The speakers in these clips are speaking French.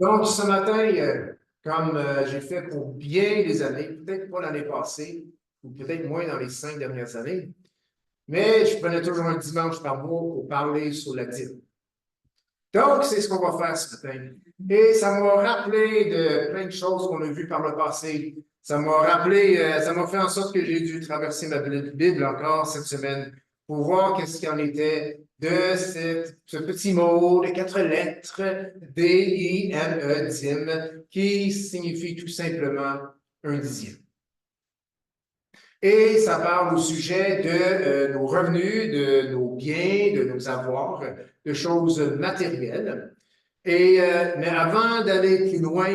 Donc, ce matin, comme j'ai fait pour bien des années, peut-être pas l'année passée, ou peut-être moins dans les 5 dernières années, mais je prenais toujours un dimanche par mois pour parler sur la dîme. Donc, c'est ce qu'on va faire ce matin. Et ça m'a rappelé de plein de choses qu'on a vues par le passé. Ça m'a rappelé, ça m'a fait en sorte que j'ai dû traverser ma Bible encore cette semaine pour voir qu'est-ce qu'il en était de ce petit mot de 4 lettres, D-I-M-E, dîme, qui signifie tout simplement un dixième. Et ça parle au sujet de nos revenus, de nos biens, de nos avoirs, de choses matérielles. Mais avant d'aller plus loin,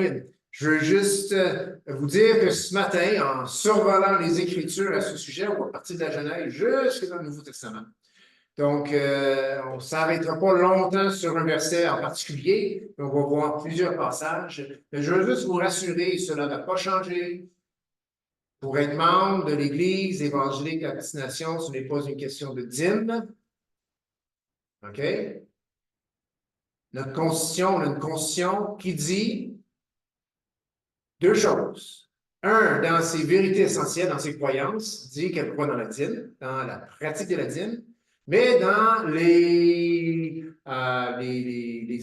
je veux juste vous dire que ce matin, en survolant les Écritures à ce sujet, on va partir de la Genèse jusqu'à dans le Nouveau Testament. Donc, on ne s'arrêtera pas longtemps sur un verset en particulier. On va voir plusieurs passages. Mais je veux juste vous rassurer, cela n'a pas changé. Pour être membre de l'Église évangélique à destination, ce n'est pas une question de dîme. OK? Notre constitution, on a une constitution qui dit deux choses. Un, dans ses vérités essentielles, dans ses croyances, dit qu'elle croit dans la dîme, dans la pratique de la dîme, mais dans les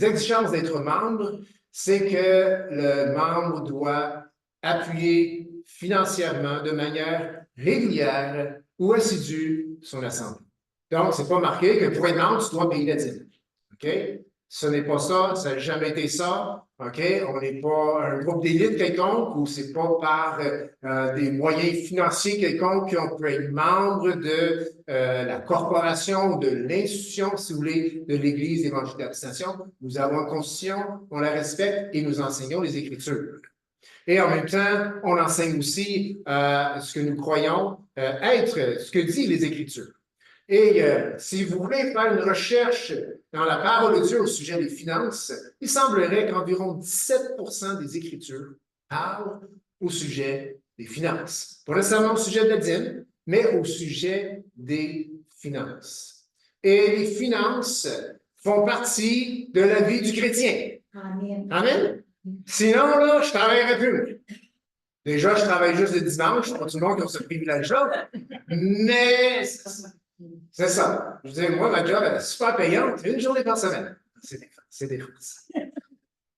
exigences d'être membre, c'est que le membre doit appuyer financièrement de manière régulière ou assidue son assemblée. Donc, ce n'est pas marqué que pour être membre, tu dois payer la dîme. OK? Ce n'est pas ça, ça n'a jamais été ça. OK? On n'est pas un groupe d'élite quelconque ou c'est pas par des moyens financiers quelconques qu'on peut être membre de la corporation ou de l'institution, si vous voulez, de l'Église évangélique à destination. Nous avons une constitution, on la respecte et nous enseignons les Écritures. Et en même temps, on enseigne aussi ce que nous croyons être, ce que disent les Écritures. Et si vous voulez faire une recherche dans la parole de Dieu au sujet des finances, il semblerait qu'environ 17% des Écritures parlent au sujet des finances. Pas nécessairement au sujet de la dîme, mais au sujet des finances. Et les finances font partie de la vie du chrétien. Amen. Amen. Sinon, là, je ne travaillerais plus. Déjà, je travaille juste le dimanche, pas tout le monde qui a ce privilège-là. Mais c'est ça. Je veux dire, moi, ma job, elle est super payante, une journée par semaine. C'est des choses.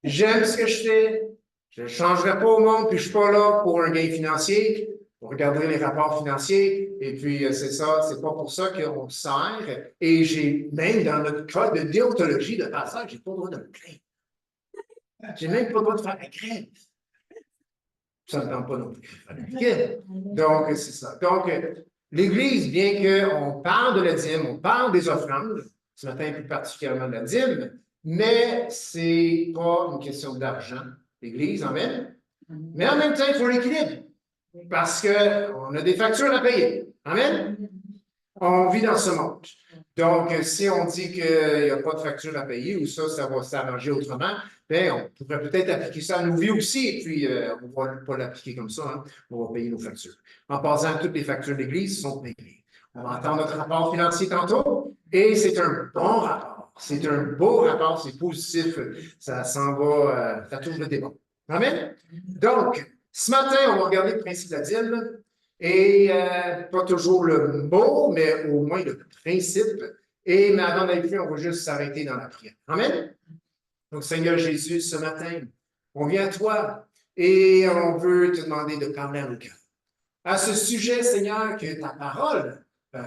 J'aime ce que je fais. Je ne changerai pas au monde, puis je ne suis pas là pour un gain financier, pour regarder les rapports financiers. Et puis, c'est ça, c'est pas pour ça qu'on sert. Et j'ai, même dans notre code de déontologie de passage, j'ai pas le droit de me plaindre. J'ai même pas le droit de faire la grève. Ça ne tente pas non plus. Donc, c'est ça. Donc, l'Église, bien qu'on parle de la dîme, on parle des offrandes, ce matin plus particulièrement de la dîme, mais ce n'est pas une question d'argent. L'Église, amen. Mais en même temps, il faut l'équilibre, parce qu'on a des factures à payer. Amen. On vit dans ce monde. Donc, si on dit qu'il n'y a pas de facture à payer ou ça va s'arranger autrement, bien, on pourrait peut-être appliquer ça à nos vies aussi, et puis on ne va pas l'appliquer comme ça, hein. On va payer nos factures. En passant, toutes les factures de l'Église sont payées. On va entendre notre rapport financier tantôt, et c'est un bon rapport. C'est un beau rapport, c'est positif, ça s'en va, ça touche le débat. Amen? Donc, ce matin, on va regarder le principe de la dîme. Et pas toujours le mot, mais au moins le principe. Mais avant d'aller plus, on va juste s'arrêter dans la prière. Amen? Donc, Seigneur Jésus, ce matin, on vient à toi et on veut te demander de parler à nos cœurs. À ce sujet, Seigneur, que ta parole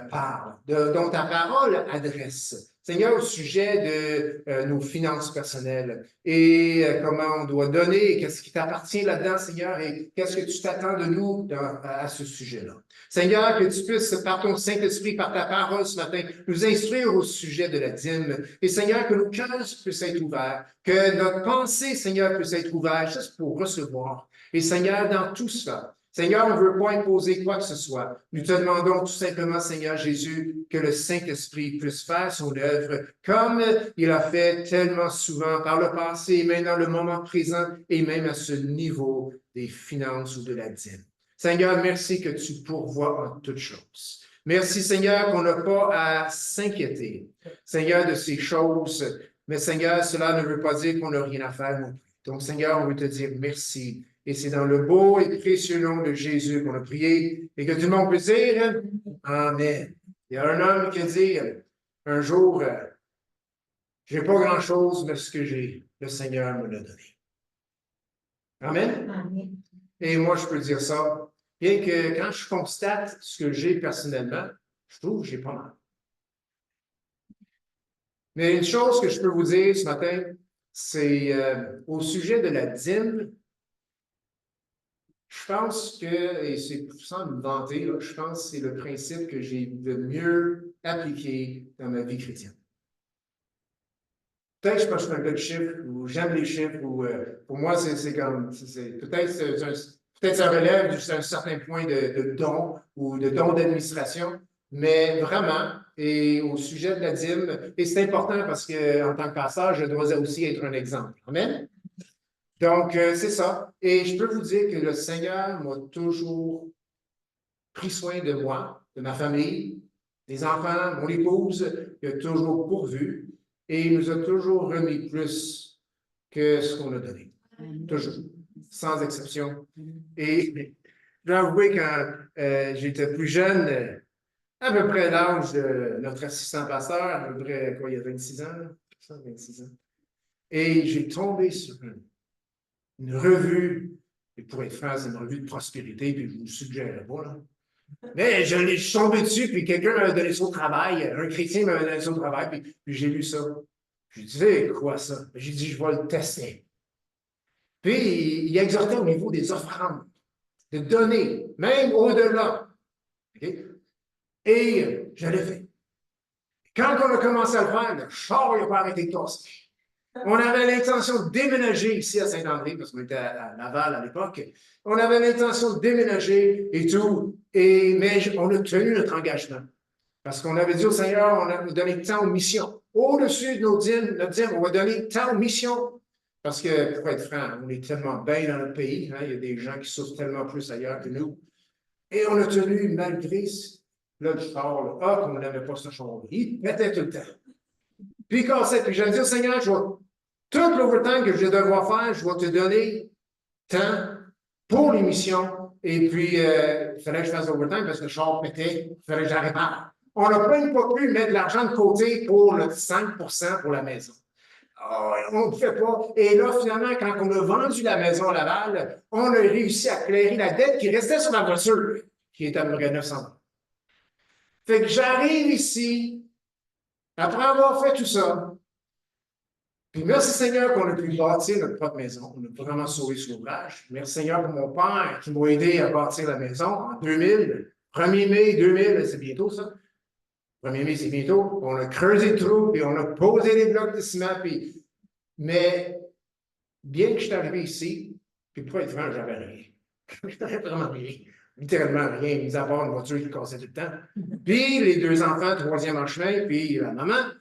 parle, dont ta parole adresse. Seigneur, au sujet de nos finances personnelles et comment on doit donner, qu'est-ce qui t'appartient là-dedans, Seigneur, et qu'est-ce que tu t'attends de nous à ce sujet-là. Seigneur, que tu puisses, par ton Saint-Esprit, par ta parole ce matin, nous instruire au sujet de la dîme. Et Seigneur, que nos cœurs puissent être ouverts, que notre pensée, Seigneur, puisse être ouverte juste pour recevoir. Et Seigneur, dans tout cela, Seigneur, on ne veut pas imposer quoi que ce soit. Nous te demandons tout simplement, Seigneur Jésus, que le Saint-Esprit puisse faire son œuvre comme il a fait tellement souvent par le passé, et même dans le moment présent, et même à ce niveau des finances ou de la dîme. Seigneur, merci que tu pourvois en toutes choses. Merci, Seigneur, qu'on n'a pas à s'inquiéter, Seigneur, de ces choses. Mais Seigneur, cela ne veut pas dire qu'on n'a rien à faire non plus. Donc, Seigneur, on veut te dire merci. Et c'est dans le beau et précieux nom de Jésus qu'on a prié et que tout le monde peut dire Amen. Il y a un homme qui a dit un jour, j'ai pas grand-chose, mais ce que j'ai, le Seigneur me l'a donné. Amen. Amen. Et moi, je peux dire ça. Bien que quand je constate ce que j'ai personnellement, je trouve que j'ai pas mal. Mais une chose que je peux vous dire ce matin, c'est au sujet de la dîme, je pense que, et c'est sans me vanter, là, je pense que c'est le principe que j'ai le mieux appliqué dans ma vie chrétienne. Peut-être que je suis un gars de chiffres, ou j'aime les chiffres, ou pour moi, c'est comme, peut-être ça relève jusqu'à un certain point de don ou de don d'administration, mais vraiment, et au sujet de la dîme, et c'est important parce qu'en tant que pasteur, je dois aussi être un exemple. Amen? Donc, c'est ça. Et je peux vous dire que le Seigneur m'a toujours pris soin de moi, de ma famille, des enfants, mon épouse, il a toujours pourvu et il nous a toujours remis plus que ce qu'on a donné. Toujours, sans exception. Et je dois avouer, quand j'étais plus jeune, à peu près l'âge de notre assistant pasteur, à peu près, quoi, il y a 26 ans, 26 ans. Et j'ai tombé sur une revue, et pour être franc, c'est une revue de prospérité, puis je ne vous suggérerais pas, là. Mais je suis tombé dessus, puis quelqu'un m'avait donné ça au travail, un chrétien m'avait donné ça au travail, puis j'ai lu ça. J'ai dit, c'est quoi ça? J'ai dit, je vais le tester. Puis, il exhortait au niveau des offrandes, de donner, même au-delà. Okay? Et je l'ai fait. Quand on a commencé à le faire, le char n'a pas arrêté de casser. On avait l'intention de déménager ici à Saint-André, parce qu'on était à Laval à l'époque. On avait l'intention de déménager et tout, mais on a tenu notre engagement. Parce qu'on avait dit au Seigneur, on a donné tant aux missions. Au-dessus de notre dîme, on va donner tant aux missions. Parce que, pour être franc, on est tellement bien dans notre pays, hein, il y a des gens qui souffrent tellement plus ailleurs que nous. Et on a tenu, malgré là, le char, qu'on n'aimait pas ce char. Il pétait tout le temps. Puis, quand c'est, puis j'ai dit au Seigneur, je vais tout l'overtime que je vais devoir faire, je vais te donner tant pour l'émission. Et puis, il fallait que je fasse l'overtime parce que le char pétait, il fallait que j'arrête. On n'a même pas pu mettre de l'argent de côté pour le 5 pour la maison. Oh, on ne pouvait pas. Et là, finalement, quand on a vendu la maison à Laval, on a réussi à clairer la dette qui restait sur la voiture, qui était à peu près 900 $. Fait que j'arrive ici, après avoir fait tout ça, puis merci Seigneur qu'on a pu bâtir notre propre maison. On a vraiment sauvé ce ouvrage. Merci Seigneur pour mon père qui m'a aidé à bâtir la maison en 2000. 1er mai 2000, c'est bientôt ça. 1er mai, c'est bientôt. On a creusé le trou, puis on a posé des blocs de ciment. Puis... Mais bien que je suis arrivé ici, puis pour être franc, j'avais rien. J'avais vraiment rien. Littéralement rien, mis à part une voiture qui cassait tout le temps. Puis les 2 enfants, 3e en chemin, puis la maman.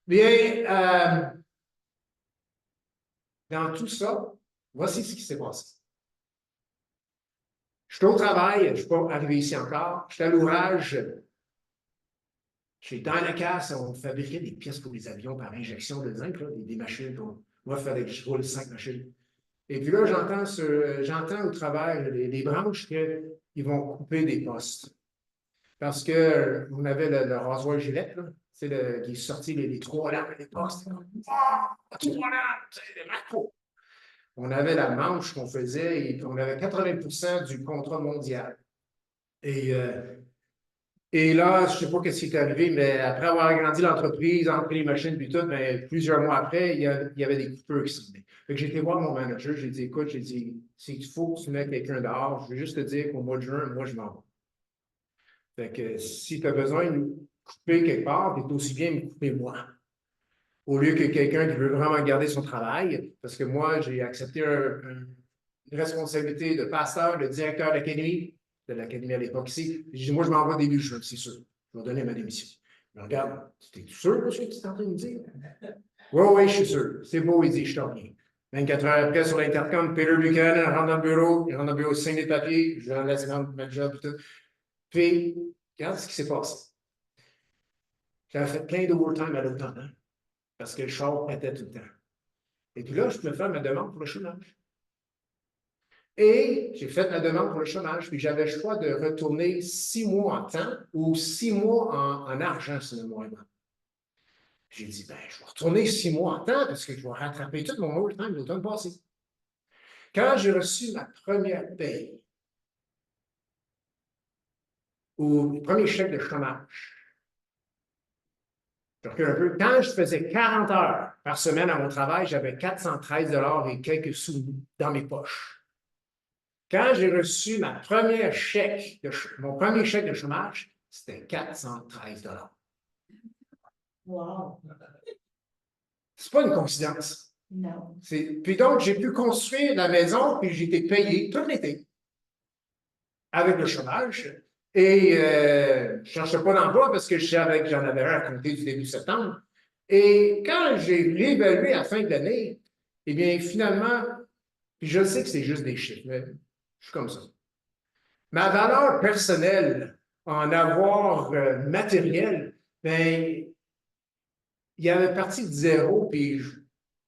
Bien, dans tout ça, voici ce qui s'est passé. Je suis au travail, je ne suis pas arrivé ici encore. Je suis à l'ouvrage. Chez Dynacast, on fabriquait des pièces pour les avions par injection de zinc, là, des machines. Moi, il fallait que je roule 5 machines. Et puis là, j'entends au travers les branches qu'ils vont couper des postes. Parce que on avait le rasoir Gillette, là, qui est sorti les 3 lames des postes. Oh, 3 lames, c'est des macros. On avait la manche qu'on faisait et on avait 80% du contrat mondial. Et là, je ne sais pas ce qui est arrivé, mais après avoir agrandi l'entreprise, pris les machines puis tout, ben, plusieurs mois après, il y avait des coupures qui s'en venaient. Fait que j'ai été voir mon manager, j'ai dit, écoute, s'il faut que tu mettes quelqu'un dehors, je veux juste te dire qu'au mois de juin, moi, je m'en vais. Fait que si tu as besoin de me couper quelque part, tu es aussi bien me couper moi. Au lieu que quelqu'un qui veut vraiment garder son travail, parce que moi, j'ai accepté une responsabilité de pasteur, de directeur d'académie, de l'académie à l'époque ici. J'ai dit, moi, je m'en vais début juin, c'est sûr. Je vais donner ma démission. Je me regarde, t'es sûr de ce que tu es en train de me dire? Oui, oui, je suis sûr. C'est beau, il dit, je t'en reviens. 24 heures après, sur l'intercom, Peter Buchanan rentre dans le bureau, il rentre dans le bureau, signe des papiers, je lui laisse ma job et tout. Puis, regarde ce qui s'est passé. J'avais fait plein d'overtime à l'automne, hein, parce que le char pétait tout le temps. Et puis là, je peux faire ma demande pour le chômage. Et j'ai fait ma demande pour le chômage, puis j'avais le choix de retourner 6 mois en temps ou 6 mois en argent, c'est le moins. J'ai dit, ben, je vais retourner 6 mois en temps parce que je vais rattraper tout mon overtime l'automne passé. Quand j'ai reçu ma première paye, ou le premier chèque de chômage, je recule un peu, quand je faisais 40 heures par semaine à mon travail, j'avais 413 et quelques sous dans mes poches. Quand j'ai reçu mon premier chèque de chômage, c'était 413 $. Wow. C'est pas une coïncidence. Non. Puis donc, j'ai pu construire la maison, puis j'ai été payé tout l'été avec le chômage. Et je ne cherchais pas d'emploi parce que je savais que j'en avais un à compter du début septembre. Et quand j'ai réévalué à la fin de l'année, eh bien, finalement, puis je sais que c'est juste des chiffres, mais je suis comme ça. Ma valeur personnelle en avoir matériel, bien, il y avait parti de zéro, puis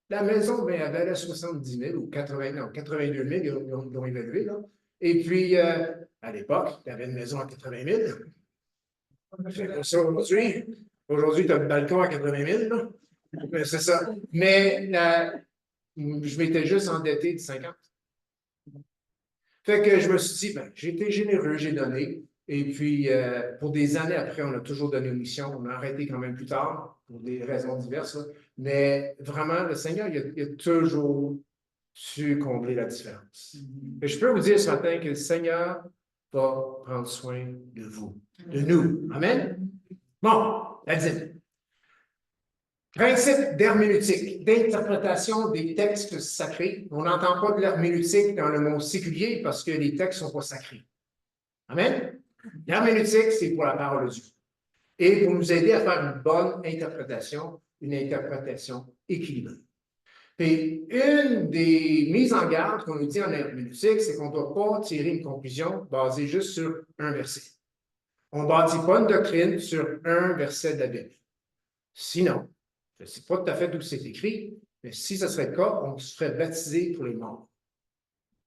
la maison, bien, elle valait 70 000 ou 80, non, 82 000, ils l'ont évalué, là. Et puis, à l'époque, il y avait une maison à 80 000. C'est comme ça aujourd'hui. Aujourd'hui, tu as le balcon à 80 000, là. C'est ça. Mais je m'étais juste endetté de 50. Fait que je me suis dit, ben, j'ai été généreux, j'ai donné. Et puis, pour des années après, on a toujours donné une mission. On a arrêté quand même plus tard, pour des raisons diverses. Là. Mais vraiment, le Seigneur, il a toujours su combler la différence. Et je peux vous dire ce matin que le Seigneur va prendre soin de vous, de nous. Amen? Bon, la dîme. Principe d'herméneutique, d'interprétation des textes sacrés. On n'entend pas de l'herméneutique dans le mot séculier parce que les textes ne sont pas sacrés. Amen? L'herméneutique, c'est pour la parole de Dieu. Et pour nous aider à faire une bonne interprétation, une interprétation équilibrée. Et une des mises en garde qu'on nous dit en herméneutique, c'est qu'on ne doit pas tirer une conclusion basée juste sur un verset. On ne bâtit pas une doctrine sur un verset de la Bible. Sinon, je ne sais pas tout à fait d'où c'est écrit, mais si ce serait le cas, on se ferait baptiser pour les morts.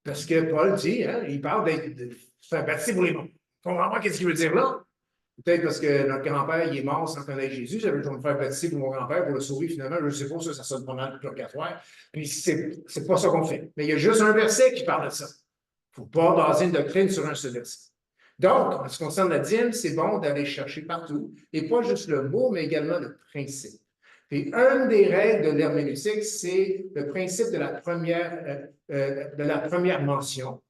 Parce que Paul dit, hein, il parle de se faire baptiser pour les morts. On comprend pas qu'est-ce qu'il veut dire là. Peut-être parce que notre grand-père, il est mort sans connaître Jésus. J'avais besoin de me faire baptiser pour mon grand-père, pour le sauver finalement. Je ne sais pas, ça sonne pas mal de purgatoire. Puis c'est pas ça qu'on fait. Mais il y a juste un verset qui parle de ça. Il ne faut pas baser une doctrine sur un seul verset. Donc, en ce qui concerne la dîme, c'est bon d'aller chercher partout, et pas juste le mot, mais également le principe. Puis, une des règles de l'herméneutique, c'est le principe de la première mention.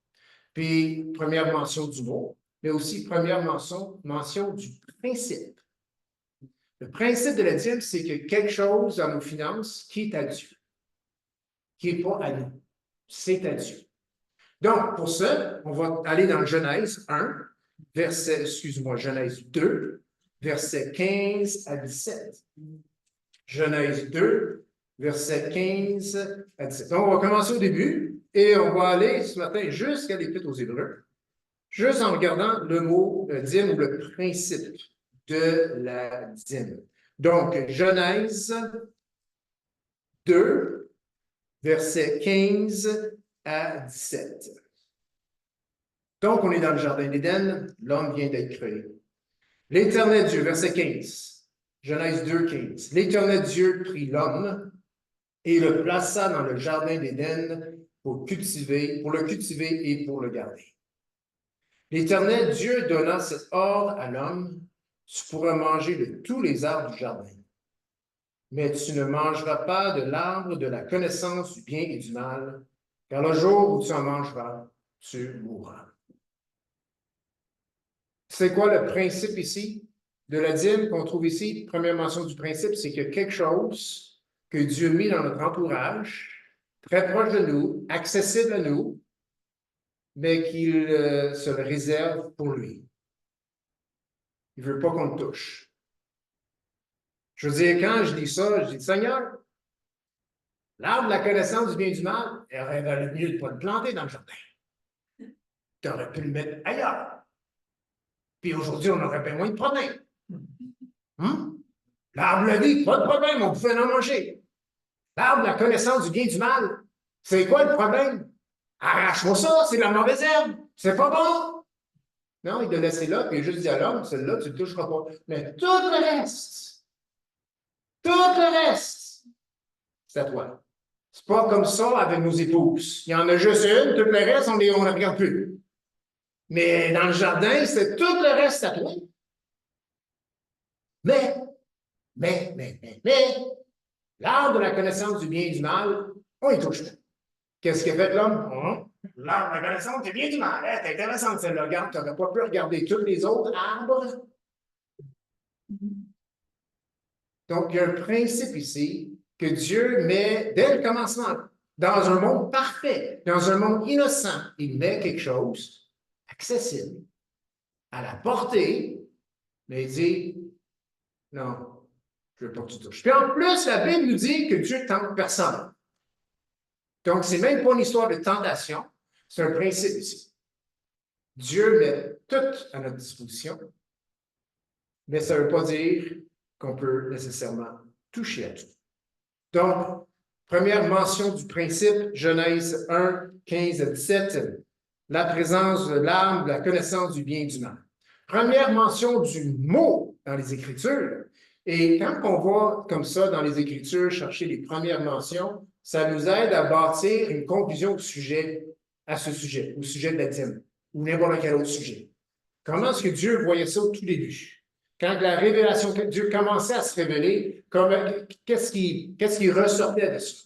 Puis, première mention du mot, mais aussi première mention du principe. Le principe de la dîme, c'est que quelque chose dans nos finances qui est à Dieu, qui n'est pas à nous, c'est à Dieu. Donc, pour ça, on va aller dans Genèse 1, Genèse 2, versets 15 à 17. Genèse 2, versets 15 à 17. Donc, on va commencer au début et on va aller ce matin jusqu'à l'Épître aux Hébreux, juste en regardant le mot dîme ou le principe de la dîme. Donc, Genèse 2, versets 15 à 17. Donc, on est dans le jardin d'Éden, l'homme vient d'être créé. L'Éternel Dieu, verset 15, Genèse 2, 15. L'Éternel Dieu prit l'homme et le plaça dans le jardin d'Éden pour le cultiver et pour le garder. L'Éternel Dieu donna cet ordre à l'homme, tu pourras manger de tous les arbres du jardin, mais tu ne mangeras pas de l'arbre de la connaissance du bien et du mal, car le jour où tu en mangeras, tu mourras. C'est quoi le principe ici de la dîme qu'on trouve ici? Première mention du principe, c'est que quelque chose que Dieu a mis dans notre entourage, très proche de nous, accessible à nous, mais qu'il se le réserve pour lui. Il ne veut pas qu'on le touche. Je veux dire, quand je lis ça, je dis, Seigneur, l'arbre de la connaissance du bien et du mal, il aurait valu mieux de ne pas le planter dans le jardin. Tu aurais pu le mettre ailleurs. Puis aujourd'hui, on aurait bien moins de problèmes. L'arbre de la vie, pas de problème, on pouvait en manger. L'arbre de la connaissance du bien et du mal. C'est quoi le problème? Arrache-moi ça, c'est de la mauvaise herbe. C'est pas bon. Non, il l'a laissé là, puis il a juste dit à l'homme, celle-là, tu ne le toucheras pas. Mais tout le reste, c'est à toi. C'est pas comme ça avec nos épouses. Il y en a juste une, tout le reste, on ne regarde plus. Mais dans le jardin, c'est tout le reste à toi. Mais, mais, l'arbre de la connaissance du bien et du mal, on y touche pas. Qu'est-ce qu'il a fait l'homme? L'arbre de la connaissance du bien et du mal. C'est intéressant celle-là. Regarde, tu n'aurais pas pu regarder tous les autres arbres. Donc, il y a un principe ici que Dieu met dès le commencement, dans un monde parfait, dans un monde innocent, il met quelque chose accessible, à la portée, mais il dit, non, je ne veux pas que tu touches. Puis en plus, la Bible nous dit que Dieu ne tente personne. Donc, ce n'est même pas une histoire de tentation, c'est un principe ici. Dieu met tout à notre disposition, mais ça ne veut pas dire qu'on peut nécessairement toucher à tout. Donc, première mention du principe, Genèse 1, 15 à 17, la présence de l'arbre, la connaissance du bien et du mal. Première mention du mot dans les Écritures. Et quand on va comme ça dans les Écritures chercher les premières mentions, ça nous aide à bâtir une conclusion à ce sujet, au sujet de la dîme, ou n'importe quel autre sujet. Comment est-ce que Dieu voyait ça au tout début? Quand la révélation, que Dieu commençait à se révéler, qu'est-ce qui ressortait de ça?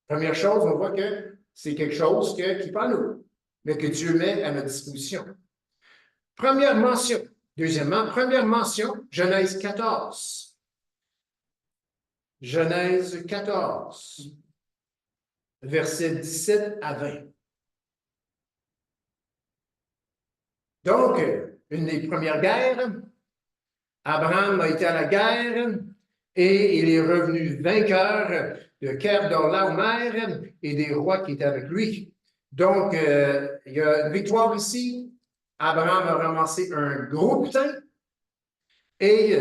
Première chose, on voit que c'est quelque chose qui n'est pas nous, mais que Dieu met à notre disposition. Première mention. Deuxièmement, première mention, Genèse 14. Genèse 14, versets 17 à 20. Donc, une des premières guerres, Abraham a été à la guerre et il est revenu vainqueur de Kedorlaomer et des rois qui étaient avec lui. Donc, il y a une victoire ici. Abraham a ramassé un gros butin. Et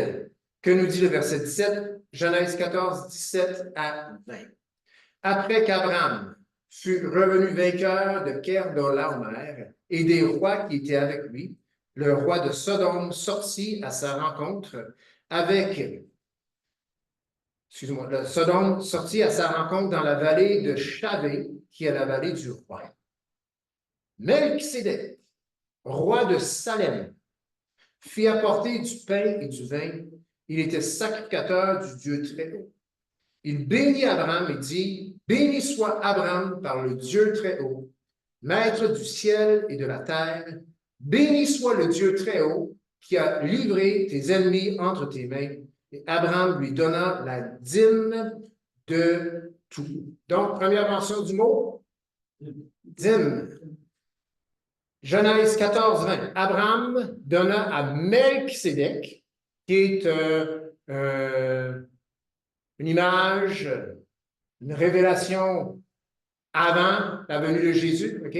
que nous dit le verset 17, Genèse 14, 17 à 20. Après qu'Abraham fut revenu vainqueur de Kedorlaomer et des rois qui étaient avec lui, le roi de Sodome sortit à sa rencontre Sodome sortit à sa rencontre dans la vallée de Chavé, qui est la vallée du roi. Melchisédek, roi de Salem, fit apporter du pain et du vin. Il était sacrificateur du Dieu Très-Haut. Il bénit Abraham et dit, « Béni soit Abraham par le Dieu Très-Haut, maître du ciel et de la terre. Béni soit le Dieu Très-Haut qui a livré tes ennemis entre tes mains. » Et Abraham lui donna la dîme de tout. Donc, première mention du mot, dîme. Genèse 14, 20. Abraham donna à Melchisédek, qui est une image, une révélation avant la venue de Jésus, OK?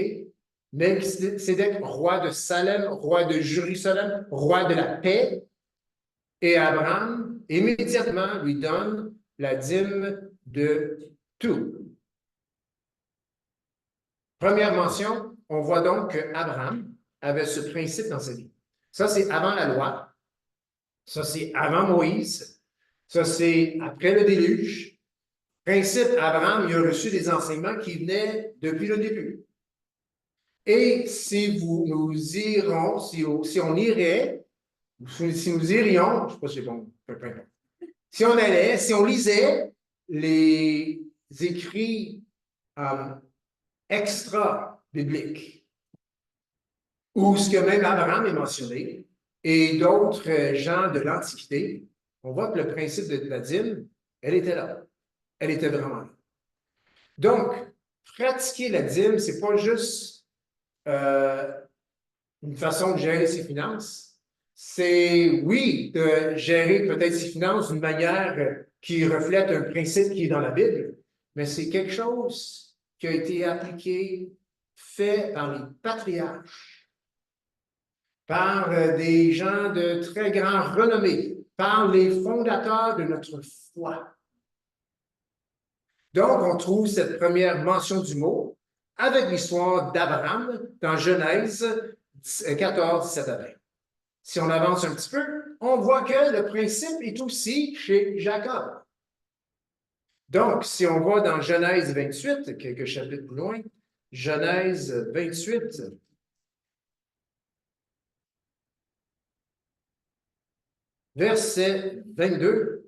Melchisédek, roi de Salem, roi de Jérusalem, roi de la paix. Et Abraham, immédiatement, lui donne la dîme de tout. Première mention, on voit donc qu'Abraham avait ce principe dans sa vie. Ça, c'est avant la loi. Ça, c'est avant Moïse. Ça, c'est après le déluge. Principe, Abraham, il a reçu des enseignements qui venaient depuis le début. Et si nous irons, si on irait, si nous irions, je ne sais pas si c'est bon, peu importe. Si on allait, si on lisait les écrits extra-bibliques, ou ce que même Abraham est mentionné, et d'autres gens de l'Antiquité, on voit que le principe de la dîme, elle était là. Elle était vraiment là. Donc, pratiquer la dîme, ce n'est pas juste une façon de gérer ses finances. C'est, oui, de gérer peut-être ses finances d'une manière qui reflète un principe qui est dans la Bible, mais c'est quelque chose qui a été appliqué, fait par les patriarches, par des gens de très grand renommée, par les fondateurs de notre foi. Donc, on trouve cette première mention du mot avec l'histoire d'Abraham dans Genèse 14, 17 à 20. Si on avance un petit peu, on voit que le principe est aussi chez Jacob. Donc, si on va dans Genèse 28, quelques chapitres plus loin, Genèse 28, verset 22,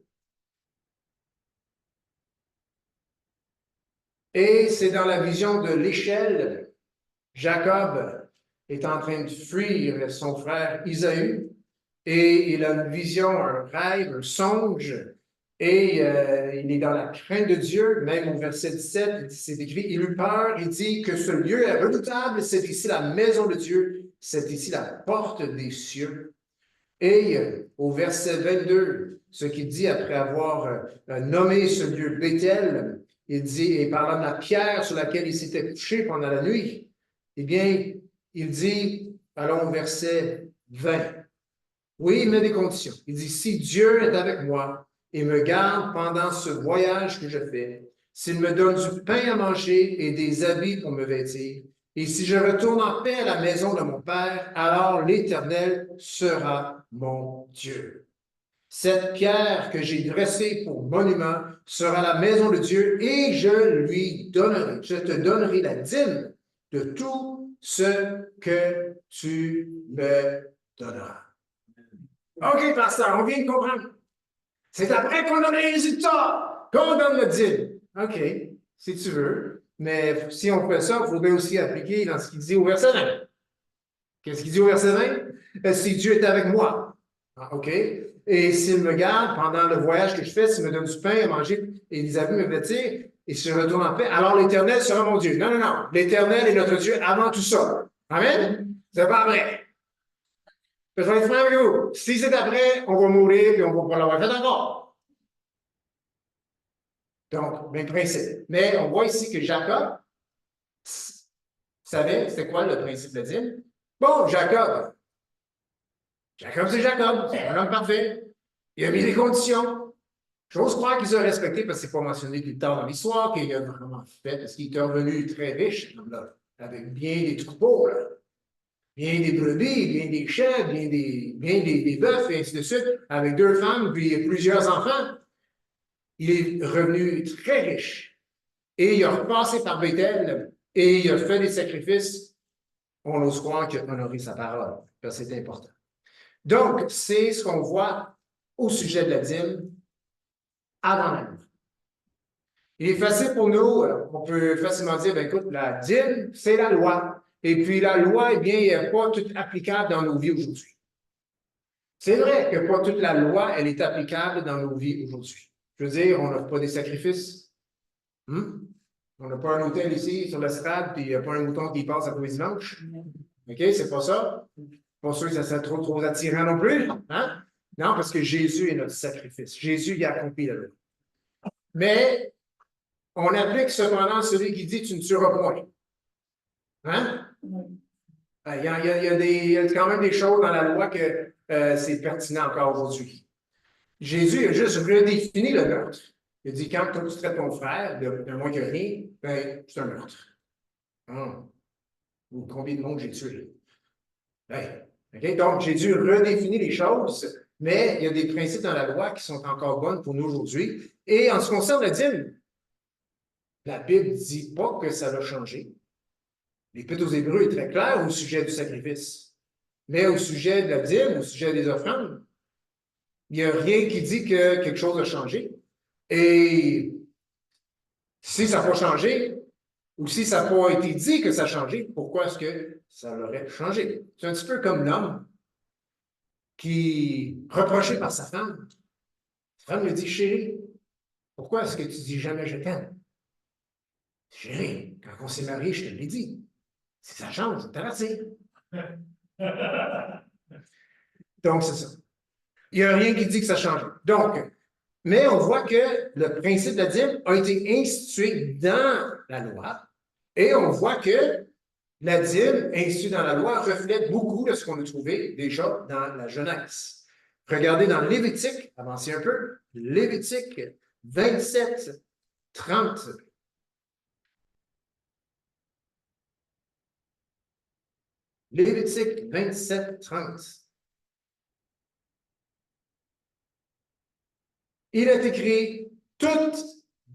et c'est dans la vision de l'échelle, Jacob est en train de fuir son frère Isaü, et il a une vision, un rêve, un songe, et il est dans la crainte de Dieu, même au verset 17, c'est écrit, il eut peur, il dit que ce lieu est redoutable, c'est ici la maison de Dieu, c'est ici la porte des cieux. Et au verset 22, ce qu'il dit après avoir nommé ce lieu Béthel, il dit, et parlant de la pierre sur laquelle il s'était couché pendant la nuit, eh bien, il dit, allons au verset 20, oui, il met des conditions. Il dit, si Dieu est avec moi et me garde pendant ce voyage que je fais, s'il me donne du pain à manger et des habits pour me vêtir, et si je retourne en paix à la maison de mon Père, alors l'Éternel sera mon Dieu. Cette pierre que j'ai dressée pour monument sera la maison de Dieu et je te donnerai la dîme de tout ce que tu me donneras. OK, pasteur, on vient de comprendre. C'est après qu'on a les résultats qu'on donne le dîme. OK, si tu veux. Mais si on fait ça, il faudrait aussi appliquer dans ce qu'il dit au verset 20. Qu'est-ce qu'il dit au verset 20? Si Dieu est avec moi. Ah, OK. Et s'il me garde pendant le voyage que je fais, s'il me donne du pain à manger et des habits me vêtir, et si je retourne en paix, alors l'Éternel sera mon Dieu. Non, non, non. L'Éternel est notre Dieu avant tout ça. Amen? C'est pas vrai. Je vais être franc avec vous. Si c'est après, on va mourir et on ne va pas l'avoir fait encore. Donc, même principe. Mais on voit ici que Jacob savait c'était quoi le principe de dîme. Bon, Jacob, c'est Jacob, c'est un homme parfait. Il a mis des conditions. J'ose croire qu'il a respecté parce que c'est pas mentionné plus tard dans l'histoire qu'il a vraiment fait, parce qu'il est revenu très riche, là, avec bien des troupeaux, là. Bien des brebis, bien des chèvres, bien des bœufs, et ainsi de suite, avec 2 femmes, puis plusieurs enfants. Il est revenu très riche. Et il a repassé par Bethel et il a fait des sacrifices. On ose croire qu'il a honoré sa parole, parce que c'est important. Donc, c'est ce qu'on voit au sujet de la dîme avant la loi. Il est facile pour nous, on peut facilement dire, ben, écoute, la dîme, c'est la loi. Et puis la loi, eh bien, elle n'est pas toute applicable dans nos vies aujourd'hui. C'est vrai que pas toute la loi, elle est applicable dans nos vies aujourd'hui. Je veux dire, on n'offre pas des sacrifices. On n'a pas un hôtel ici sur l'estrade, puis il n'y a pas un mouton qui passe à tous les dimanches. OK, c'est pas ça. Pas sûr que ça soit trop attirant non plus. Hein? Non, parce que Jésus est notre sacrifice. Jésus y a accompli la loi. Mais on applique cependant celui qui dit tu ne tueras point. Hein? Il y a quand même des choses dans la loi que c'est pertinent encore aujourd'hui. Jésus a juste redéfini le meurtre. Il a dit quand tu traites ton frère de moins que rien, ben, c'est un meurtre. Ou combien de monde j'ai tué? Ben, okay? Donc, Jésus redéfinit les choses, mais il y a des principes dans la loi qui sont encore bonnes pour nous aujourd'hui. Et en ce qui concerne la dîme, la Bible ne dit pas que ça va changer. L'Épître aux Hébreux est très clair au sujet du sacrifice. Mais au sujet de la dîme, au sujet des offrandes, il n'y a rien qui dit que quelque chose a changé. Et si ça n'a pas changé, ou si ça n'a pas été dit que ça a changé, pourquoi est-ce que ça l'aurait changé? C'est un petit peu comme l'homme qui, reproché par sa femme, sa femme lui dit, chérie, pourquoi est-ce que tu dis jamais je t'aime? Chérie, quand on s'est mariés, je te l'ai dit. Si ça change, je t'avertis. Donc, c'est ça. Il n'y a rien qui dit que ça change. Donc, mais on voit que le principe de la dîme a été institué dans la loi et on voit que la dîme instituée dans la loi reflète beaucoup de ce qu'on a trouvé déjà dans la Genèse. Regardez dans Lévitique, avancez un peu, Lévitique 27, 30. Lévitique 27, 30. Il est écrit, toute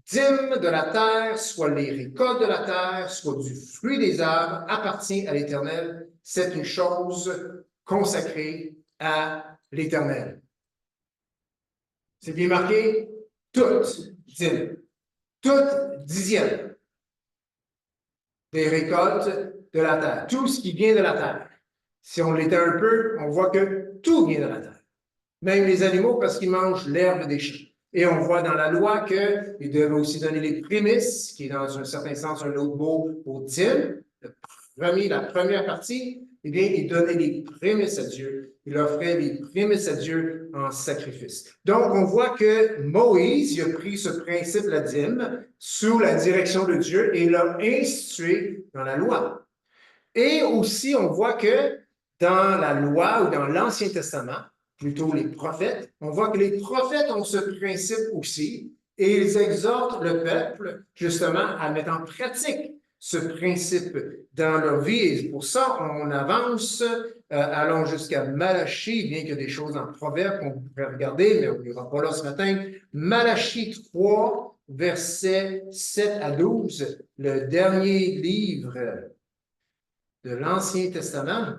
dîme de la terre, soit les récoltes de la terre, soit du fruit des arbres, appartient à l'Éternel. C'est une chose consacrée à l'Éternel. C'est bien marqué, toute dîme, toute dixième des récoltes de la terre, tout ce qui vient de la terre. Si on l'éteint un peu, on voit que tout vient de la terre. Même les animaux, parce qu'ils mangent l'herbe des champs. Et on voit dans la loi qu'ils devaient aussi donner les prémices, qui est dans un certain sens un autre mot pour dîme. La première partie, eh bien, ils donnaient les prémices à Dieu. Il offrait les prémices à Dieu en sacrifice. Donc, on voit que Moïse, il a pris ce principe, la dîme, sous la direction de Dieu et l'a institué dans la loi. Et aussi, on voit que dans la loi ou dans l'Ancien Testament, plutôt les prophètes, on voit que les prophètes ont ce principe aussi et ils exhortent le peuple justement à mettre en pratique ce principe dans leur vie. Et pour ça, on avance, allons jusqu'à Malachie, bien qu'il y a des choses en Proverbes qu'on pourrait regarder, mais on n'ira pas là ce matin. Malachie 3, versets 7 à 12, le dernier livre de l'Ancien Testament.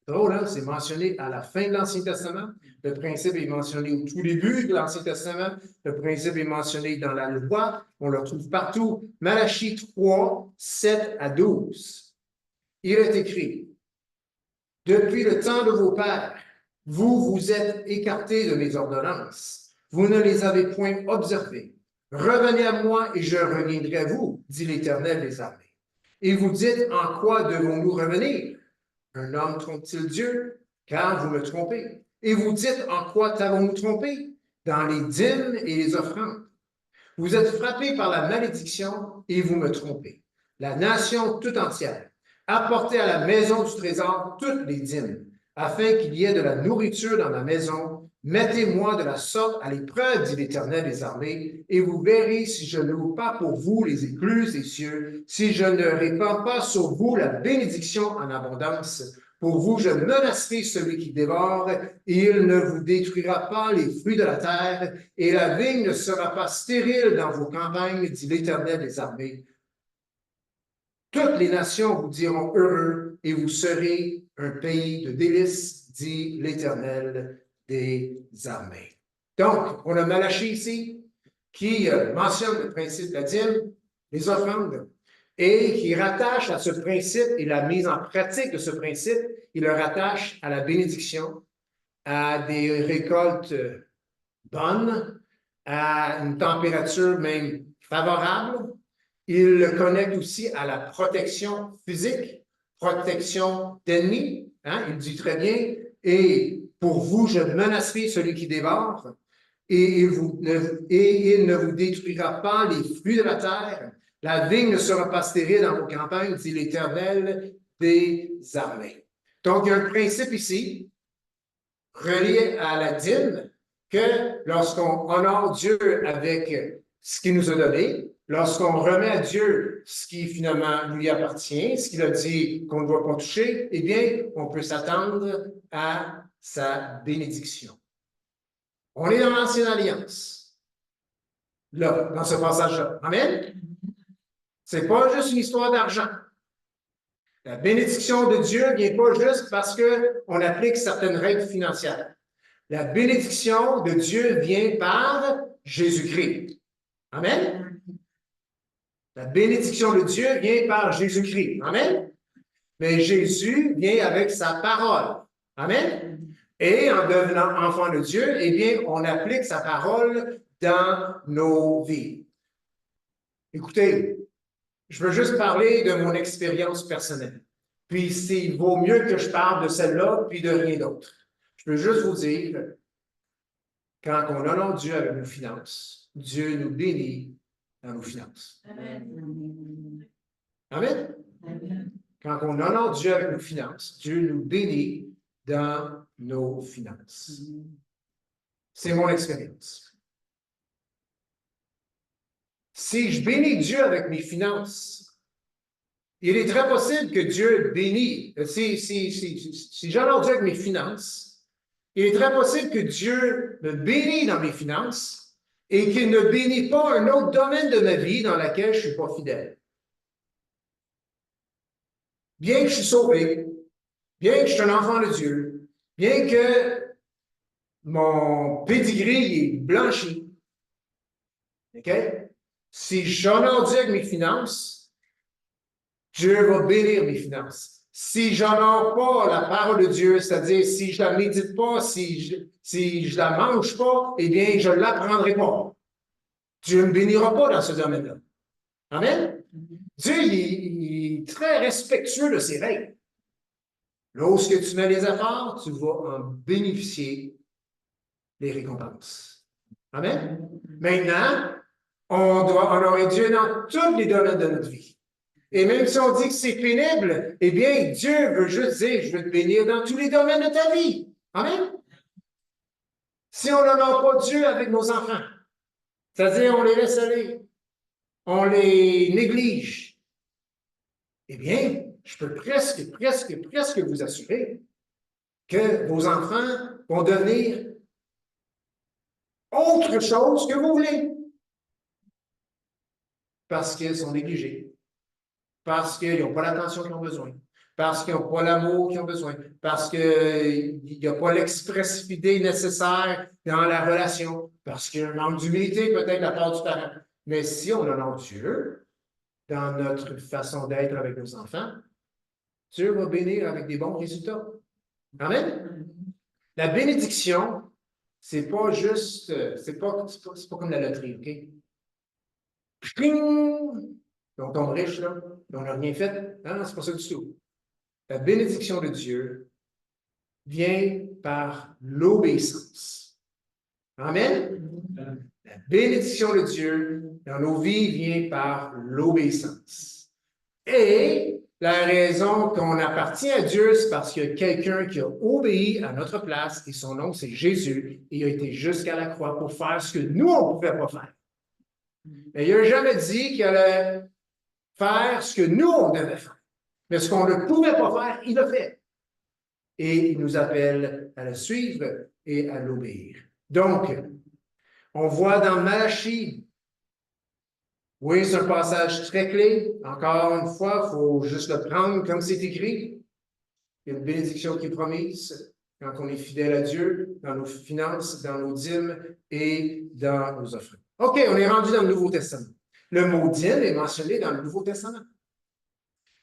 Drôle, hein? C'est mentionné à la fin de l'Ancien Testament. Le principe est mentionné au tout début de l'Ancien Testament. Le principe est mentionné dans la loi. On le retrouve partout. Malachie 3, 7 à 12. Il est écrit, « Depuis le temps de vos pères, vous vous êtes écartés de mes ordonnances. Vous ne les avez point observées. Revenez à moi et je reviendrai à vous, dit l'Éternel des armées. Et vous dites, en quoi devons-nous revenir? Un homme trompe-t-il Dieu? Car vous me trompez. Et vous dites, en quoi t'avons-nous trompé? Dans les dîmes et les offrandes. Vous êtes frappés par la malédiction et vous me trompez. La nation tout entière, apportez à la maison du trésor toutes les dîmes, afin qu'il y ait de la nourriture dans ma maison. Mettez-moi de la sorte à l'épreuve, dit l'Éternel des armées, et vous verrez si je n'ouvre pas pour vous les écluses des cieux, si je ne répands pas sur vous la bénédiction en abondance. Pour vous, je menacerai celui qui dévore, et il ne vous détruira pas les fruits de la terre, et la vigne ne sera pas stérile dans vos campagnes, dit l'Éternel des armées. Toutes les nations vous diront heureux, et vous serez un pays de délices, dit l'Éternel des armées. Donc, on a Malachie ici, qui mentionne le principe de la dîme, les offrandes, et qui rattache à ce principe et la mise en pratique de ce principe, il le rattache à la bénédiction, à des récoltes bonnes, à une température même favorable. Il le connecte aussi à la protection physique, protection d'ennemis. Hein? Il dit très bien, et pour vous, je menacerai celui qui dévore, et il ne vous détruira pas les fruits de la terre. La vigne ne sera pas stérile dans vos campagnes, dit l'Éternel des armées. Donc, il y a un principe ici, relié à la dîme, que lorsqu'on honore Dieu avec ce qu'il nous a donné, lorsqu'on remet à Dieu ce qui finalement lui appartient, ce qu'il a dit qu'on ne doit pas toucher, eh bien, on peut s'attendre à sa bénédiction. On est dans l'Ancienne Alliance, là, dans ce passage-là. Amen? C'est pas juste une histoire d'argent. La bénédiction de Dieu ne vient pas juste parce qu'on applique certaines règles financières. La bénédiction de Dieu vient par Jésus-Christ. Amen? La bénédiction de Dieu vient par Jésus-Christ. Amen? Mais Jésus vient avec sa parole. Amen? Et en devenant enfant de Dieu, eh bien, on applique sa parole dans nos vies. Écoutez, je veux juste parler de mon expérience personnelle. Puis il vaut mieux que je parle de celle-là, puis de rien d'autre. Je veux juste vous dire, quand on honore Dieu avec nos finances, Dieu nous bénit dans nos finances. Amen. Amen? Amen. Quand on honore Dieu avec nos finances, Dieu nous bénit dans nos finances. C'est mon expérience. Si je bénis Dieu avec mes finances, il est très possible que Dieu bénisse. Si j'honore Dieu avec mes finances, il est très possible que Dieu me bénisse dans mes finances et qu'il ne bénisse pas un autre domaine de ma vie dans lequel je ne suis pas fidèle. Bien que je suis sauvé, bien que je suis un enfant de Dieu, bien que mon pédigré est blanchi, OK? Si j'honore Dieu avec mes finances, Dieu va bénir mes finances. Si j'honore pas la parole de Dieu, c'est-à-dire si je la médite pas, si je la mange pas, eh bien, je ne l'apprendrai pas. Dieu ne me bénira pas dans ce domaine-là. Amen? Dieu, il est très respectueux de ses règles. Lorsque tu mets les efforts, tu vas en bénéficier des récompenses. Amen? Maintenant, on doit honorer Dieu dans tous les domaines de notre vie. Et même si on dit que c'est pénible, eh bien, Dieu veut juste dire, je veux te bénir dans tous les domaines de ta vie. Amen? Si on n'honore pas Dieu avec nos enfants, c'est-à-dire on les laisse aller, on les néglige, eh bien, je peux presque vous assurer que vos enfants vont devenir autre chose que vous voulez. Parce qu'ils sont négligés. Parce qu'ils n'ont pas l'attention qu'ils ont besoin. Parce qu'ils n'ont pas l'amour qu'ils ont besoin. Parce qu'il n'y a pas l'expressivité nécessaire dans la relation. Parce qu'il y a un manque d'humilité peut-être de la part du parent. Mais si on honore Dieu dans notre façon d'être avec nos enfants, Dieu va bénir avec des bons résultats. Amen? La bénédiction, c'est pas juste, c'est pas comme la loterie, OK? Pling! On tombe riche, là, et on n'a rien fait. Non, c'est pas ça du tout. La bénédiction de Dieu vient par l'obéissance. Amen? La bénédiction de Dieu dans nos vies vient par l'obéissance. Et la raison qu'on appartient à Dieu, c'est parce qu'il y a quelqu'un qui a obéi à notre place, et son nom, c'est Jésus, et il a été jusqu'à la croix pour faire ce que nous, on ne pouvait pas faire. Mais il n'a jamais dit qu'il allait faire ce que nous, on devait faire. Mais ce qu'on ne pouvait pas faire, il l'a fait. Et il nous appelle à le suivre et à l'obéir. Donc, on voit dans Malachie, oui, c'est un passage très clé. Encore une fois, il faut juste le prendre comme c'est écrit. Il y a une bénédiction qui est promise quand on est fidèle à Dieu, dans nos finances, dans nos dîmes et dans nos offrandes. OK, on est rendu dans le Nouveau Testament. Le mot dîme est mentionné dans le Nouveau Testament.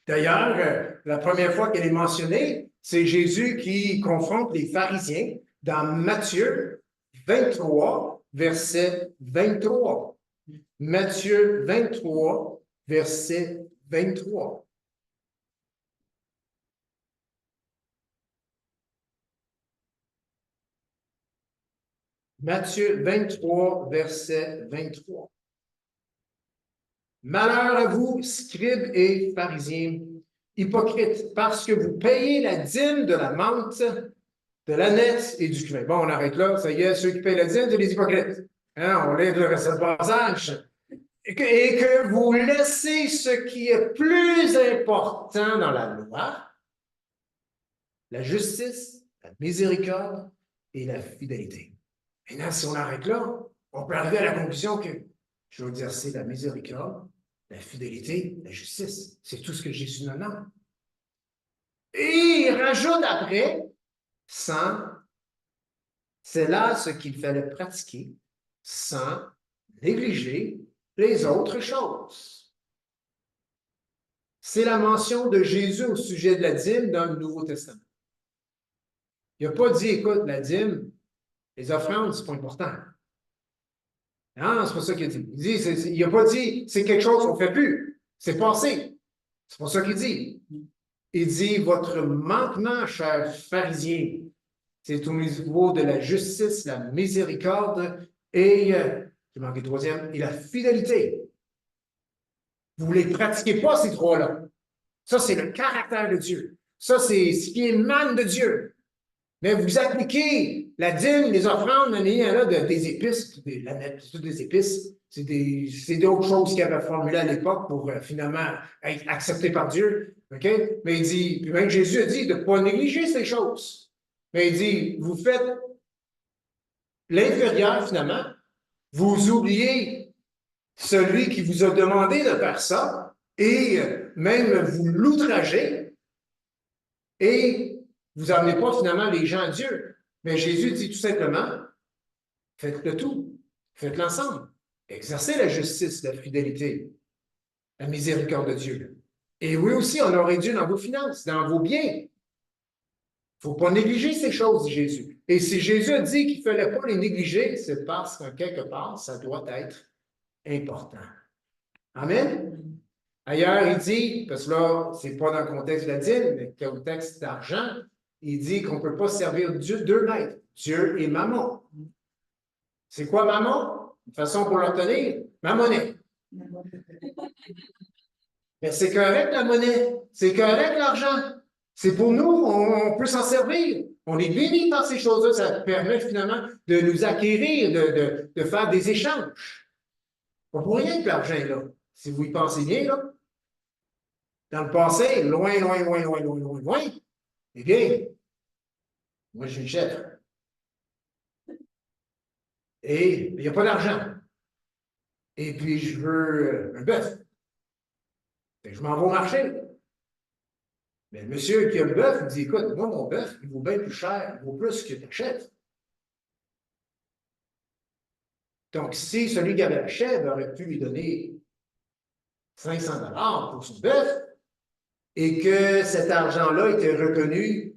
D'ailleurs, la première fois qu'elle est mentionnée, c'est Jésus qui confronte les pharisiens dans Matthieu 23, verset 23. Matthieu 23, verset 23. Matthieu 23, verset 23. Malheur à vous, scribes et pharisiens, hypocrites, parce que vous payez la dîme de la menthe, de l'ânesse et du cumin. Bon, on arrête là. Ça y est, ceux qui payent la dîme, c'est les hypocrites. Hein, on lève le reste du passage. Et que vous laissez ce qui est plus important dans la loi, la justice, la miséricorde et la fidélité. Maintenant, si on arrête là, on peut arriver à la conclusion que je vais exercer la miséricorde, la fidélité, la justice. C'est tout ce que Jésus nous demande. Et il rajoute après, sans, c'est là ce qu'il fallait pratiquer, sans négliger les autres choses. C'est la mention de Jésus au sujet de la dîme dans le Nouveau Testament. Il n'a pas dit, écoute, la dîme, les offrandes, c'est pas important. Non, c'est pas ça qu'il dit. Il n'a pas dit, c'est quelque chose qu'on ne fait plus. C'est passé. C'est pas ça qu'il dit. Il dit, votre manquement, chers pharisiens, c'est au niveau de la justice, la miséricorde et, j'ai manqué le troisième, et la fidélité. Vous ne les pratiquez pas, ces trois-là. Ça, c'est le caractère de Dieu. Ça, c'est ce qui émane de Dieu. Mais vous appliquez la dîme, les offrandes, des épices, c'est toutes des épices. C'est d'autres choses qu'il avait formulées à l'époque pour finalement être accepté par Dieu. OK? Mais il dit, puis même Jésus a dit de ne pas négliger ces choses. Mais il dit, vous faites l'inférieur finalement, vous oubliez celui qui vous a demandé de faire ça et même vous l'outragez et vous n'amenez pas finalement les gens à Dieu. Mais Jésus dit tout simplement, faites-le tout, faites-le ensemble. Exercez la justice, la fidélité, la miséricorde de Dieu. Et oui aussi, honorez Dieu dans vos finances, dans vos biens. Il ne faut pas négliger ces choses, dit Jésus. Et si Jésus a dit qu'il ne fallait pas les négliger, c'est parce qu'en quelque part, ça doit être important. Amen? Ailleurs, il dit, parce que là, ce n'est pas dans le contexte de la dîme, mais le contexte d'argent, il dit qu'on ne peut pas servir Dieu, deux maîtres, Dieu et Mammon. C'est quoi Mammon? Une façon pour l'obtenir? Ma monnaie. Mais c'est correct la monnaie, c'est correct l'argent. C'est pour nous, on peut s'en servir. On est béni par ces choses-là. Ça permet finalement de nous acquérir, de faire des échanges. Pas pour rien que l'argent est là. Si vous y pensez bien, là. Dans le passé, loin, loin, loin, loin, loin, loin, loin, eh bien, moi, je suis une chef. Et il n'y a pas d'argent. Et puis, je veux un bœuf. Je m'en vais au marché. Mais le monsieur qui a le bœuf, il dit, écoute, moi, mon bœuf, il vaut bien plus cher, il vaut plus que tu achètes. Donc, si celui qui avait la chèvre aurait pu lui donner 500 $ pour son bœuf, et que cet argent-là était reconnu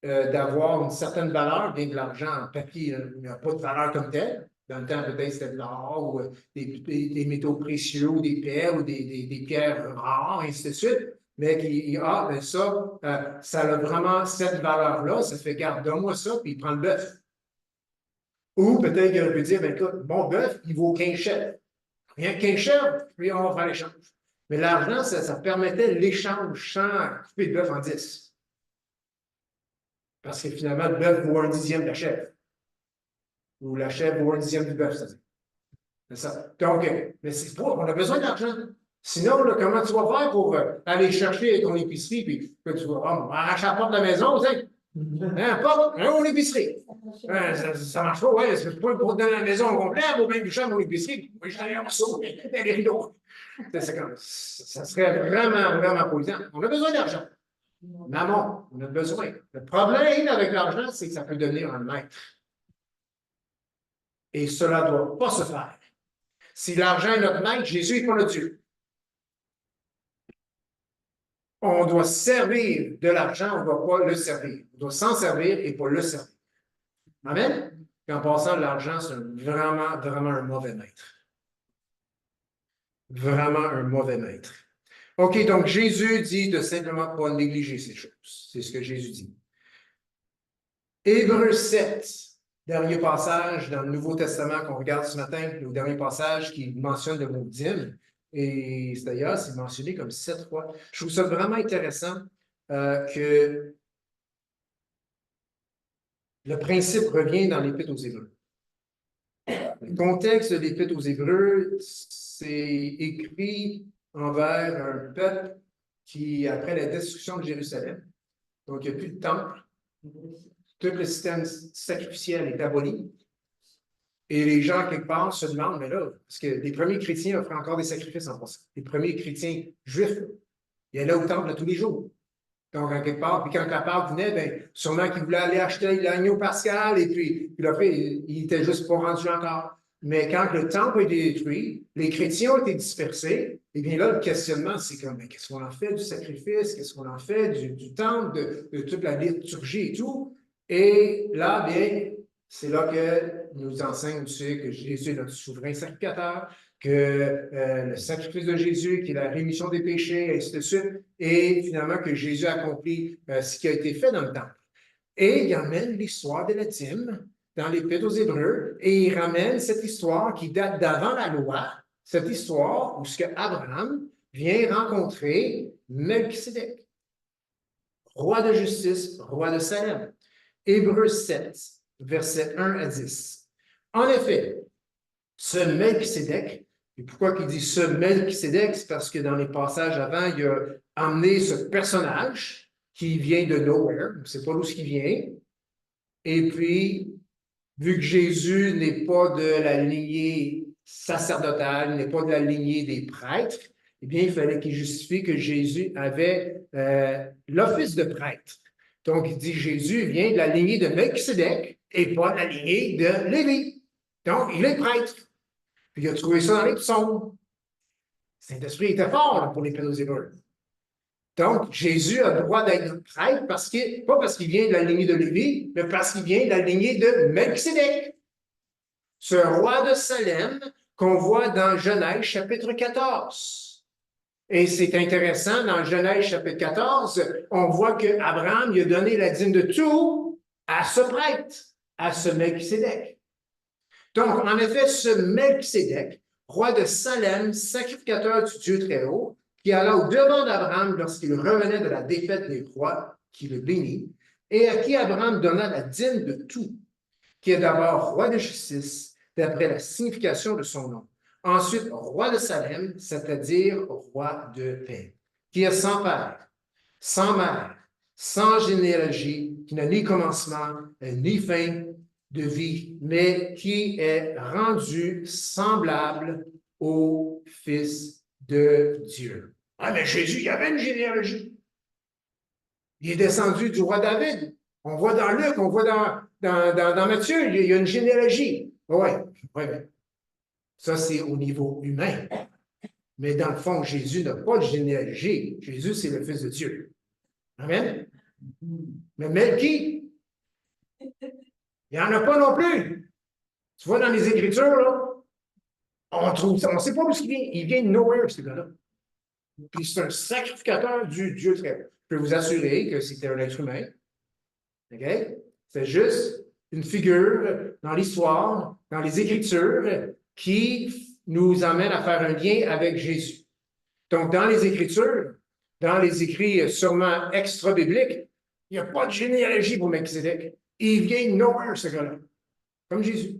d'avoir une certaine valeur, bien que l'argent en papier n'a pas de valeur comme tel. Dans le temps, peut-être c'était de l'or ou des métaux précieux ou des perles ou des pierres rares, ainsi de suite. Mais ben ça, ça a vraiment cette valeur-là. Ça fait, garde, donne-moi ça, puis il prend le bœuf. Ou peut-être qu'il aurait pu dire, ben écoute, mon bœuf, il vaut 15 chèvres. Rien que 15 chèvres, puis on va faire l'échange. Mais l'argent, ça permettait l'échange sans couper le bœuf en 10. Parce que finalement, le bœuf vaut un dixième de la chèvre. Ou la chèvre vaut un dixième du bœuf, c'est-à-dire. C'est ça. Donc, mais c'est pas, on a besoin d'argent. Sinon, là, comment tu vas faire pour aller chercher ton épicerie, puis que tu vas arracher la porte de la maison, tu sais? Hein, porte, mon épicerie. Ça marche pas, ouais, c'est pas pour donner la maison au complet, vaut bien plus cher mon épicerie. Moi, je t'allais en morceau, les rideaux. Ça serait vraiment, vraiment posant. On a besoin d'argent. Maman, on a besoin. Le problème avec l'argent, c'est que ça peut devenir un maître. Et cela ne doit pas se faire. Si l'argent est notre maître, Jésus n'est pas notre Dieu. On doit servir de l'argent, on ne doit pas le servir. On doit s'en servir et pas le servir. Amen? Et en passant, l'argent, c'est vraiment, vraiment un mauvais maître. Vraiment un mauvais maître. OK, donc Jésus dit de simplement pas négliger ces choses. C'est ce que Jésus dit. Hébreux 7, dernier passage dans le Nouveau Testament qu'on regarde ce matin, le dernier passage qui mentionne le mot dîme. Et d'ailleurs, c'est mentionné comme 7 fois. Je trouve ça vraiment intéressant que le principe revient dans l'Épître aux Hébreux. Le contexte de l'Épître aux Hébreux, c'est écrit envers un peuple qui, après la destruction de Jérusalem, donc il n'y a plus de temple, tout le système sacrificiel est aboli. Et les gens, quelque part, se demandent, mais là, parce que les premiers chrétiens offraient encore des sacrifices en passant. Les premiers chrétiens juifs, ils allaient au temple tous les jours. Donc, en quelque part, puis quand la Pâque venait, bien, sûrement qu'ils voulaient aller acheter l'agneau pascal, et puis après, il n'était juste pas rendu encore. Mais quand le temple a été détruit, les chrétiens ont été dispersés, et bien là, le questionnement, c'est comme, mais qu'est-ce qu'on en fait du sacrifice? Qu'est-ce qu'on en fait du temple, de toute la liturgie et tout? Et là, bien, c'est là que nous enseigne aussi que Jésus est notre souverain sacrificateur, que le sacrifice de Jésus, qui est la rémission des péchés, et ainsi de suite, et finalement que Jésus accomplit ce qui a été fait dans le temple. Et il amène l'histoire de la dîme dans l'Épître aux Hébreux, et il ramène cette histoire qui date d'avant la loi, cette histoire où ce que Abraham vient rencontrer Melchisédek, roi de justice, roi de Salem. Hébreux 7, versets 1 à 10. En effet, ce Melchisédek, et pourquoi il dit ce Melchisédek? C'est parce que dans les passages avant, il a amené ce personnage qui vient de nowhere, on ne sait pas d'où il vient. Et puis, vu que Jésus n'est pas de la lignée sacerdotale, n'est pas de la lignée des prêtres, eh bien, il fallait qu'il justifie que Jésus avait l'office de prêtre. Donc, il dit Jésus vient de la lignée de Melchisédek et pas de la lignée de Lévi. Donc, il est prêtre. Puis, il a trouvé ça dans les psaumes. Saint-Esprit était fort là, pour les aux Hébreux. Donc, Jésus a le droit d'être prêtre pas parce qu'il vient de la lignée de Lévi, mais parce qu'il vient de la lignée de Melchisédek, ce roi de Salem qu'on voit dans Genèse chapitre 14. Et c'est intéressant, dans Genèse chapitre 14, on voit qu'Abraham il a donné la dîme de tout à ce prêtre, à ce Melchisédek. Donc, en effet, ce Melchisédek, roi de Salem, sacrificateur du Dieu très haut, qui alla au-devant d'Abraham lorsqu'il revenait de la défaite des rois, qui le bénit, et à qui Abraham donna la dîme de tout, qui est d'abord roi de justice, d'après la signification de son nom. Ensuite, roi de Salem, c'est-à-dire roi de paix, qui est sans père, sans mère, sans généalogie, qui n'a ni commencement, ni fin de vie, mais qui est rendu semblable au Fils de Dieu. Ah, mais Jésus, il y avait une généalogie. Il est descendu du roi David. On voit dans Luc, on voit dans Matthieu, il y a une généalogie. Oui, ouais. Ça, c'est au niveau humain. Mais dans le fond, Jésus n'a pas de généalogie. Jésus, c'est le Fils de Dieu. Amen? Mais Melchi, il n'y en a pas non plus. Tu vois, dans les Écritures, là, on trouve ça. On ne sait pas où il vient. Il vient de nowhere, ce gars-là. Puis c'est un sacrificateur du Dieu très haut. Je peux vous assurer que c'était un être humain. OK? C'est juste une figure dans l'histoire, dans les Écritures, qui nous amène à faire un lien avec Jésus. Donc, dans les Écritures, dans les écrits sûrement extra-bibliques, il n'y a pas de généalogie pour Melchisédek. Il vient de nowhere, ce gars-là. Comme Jésus.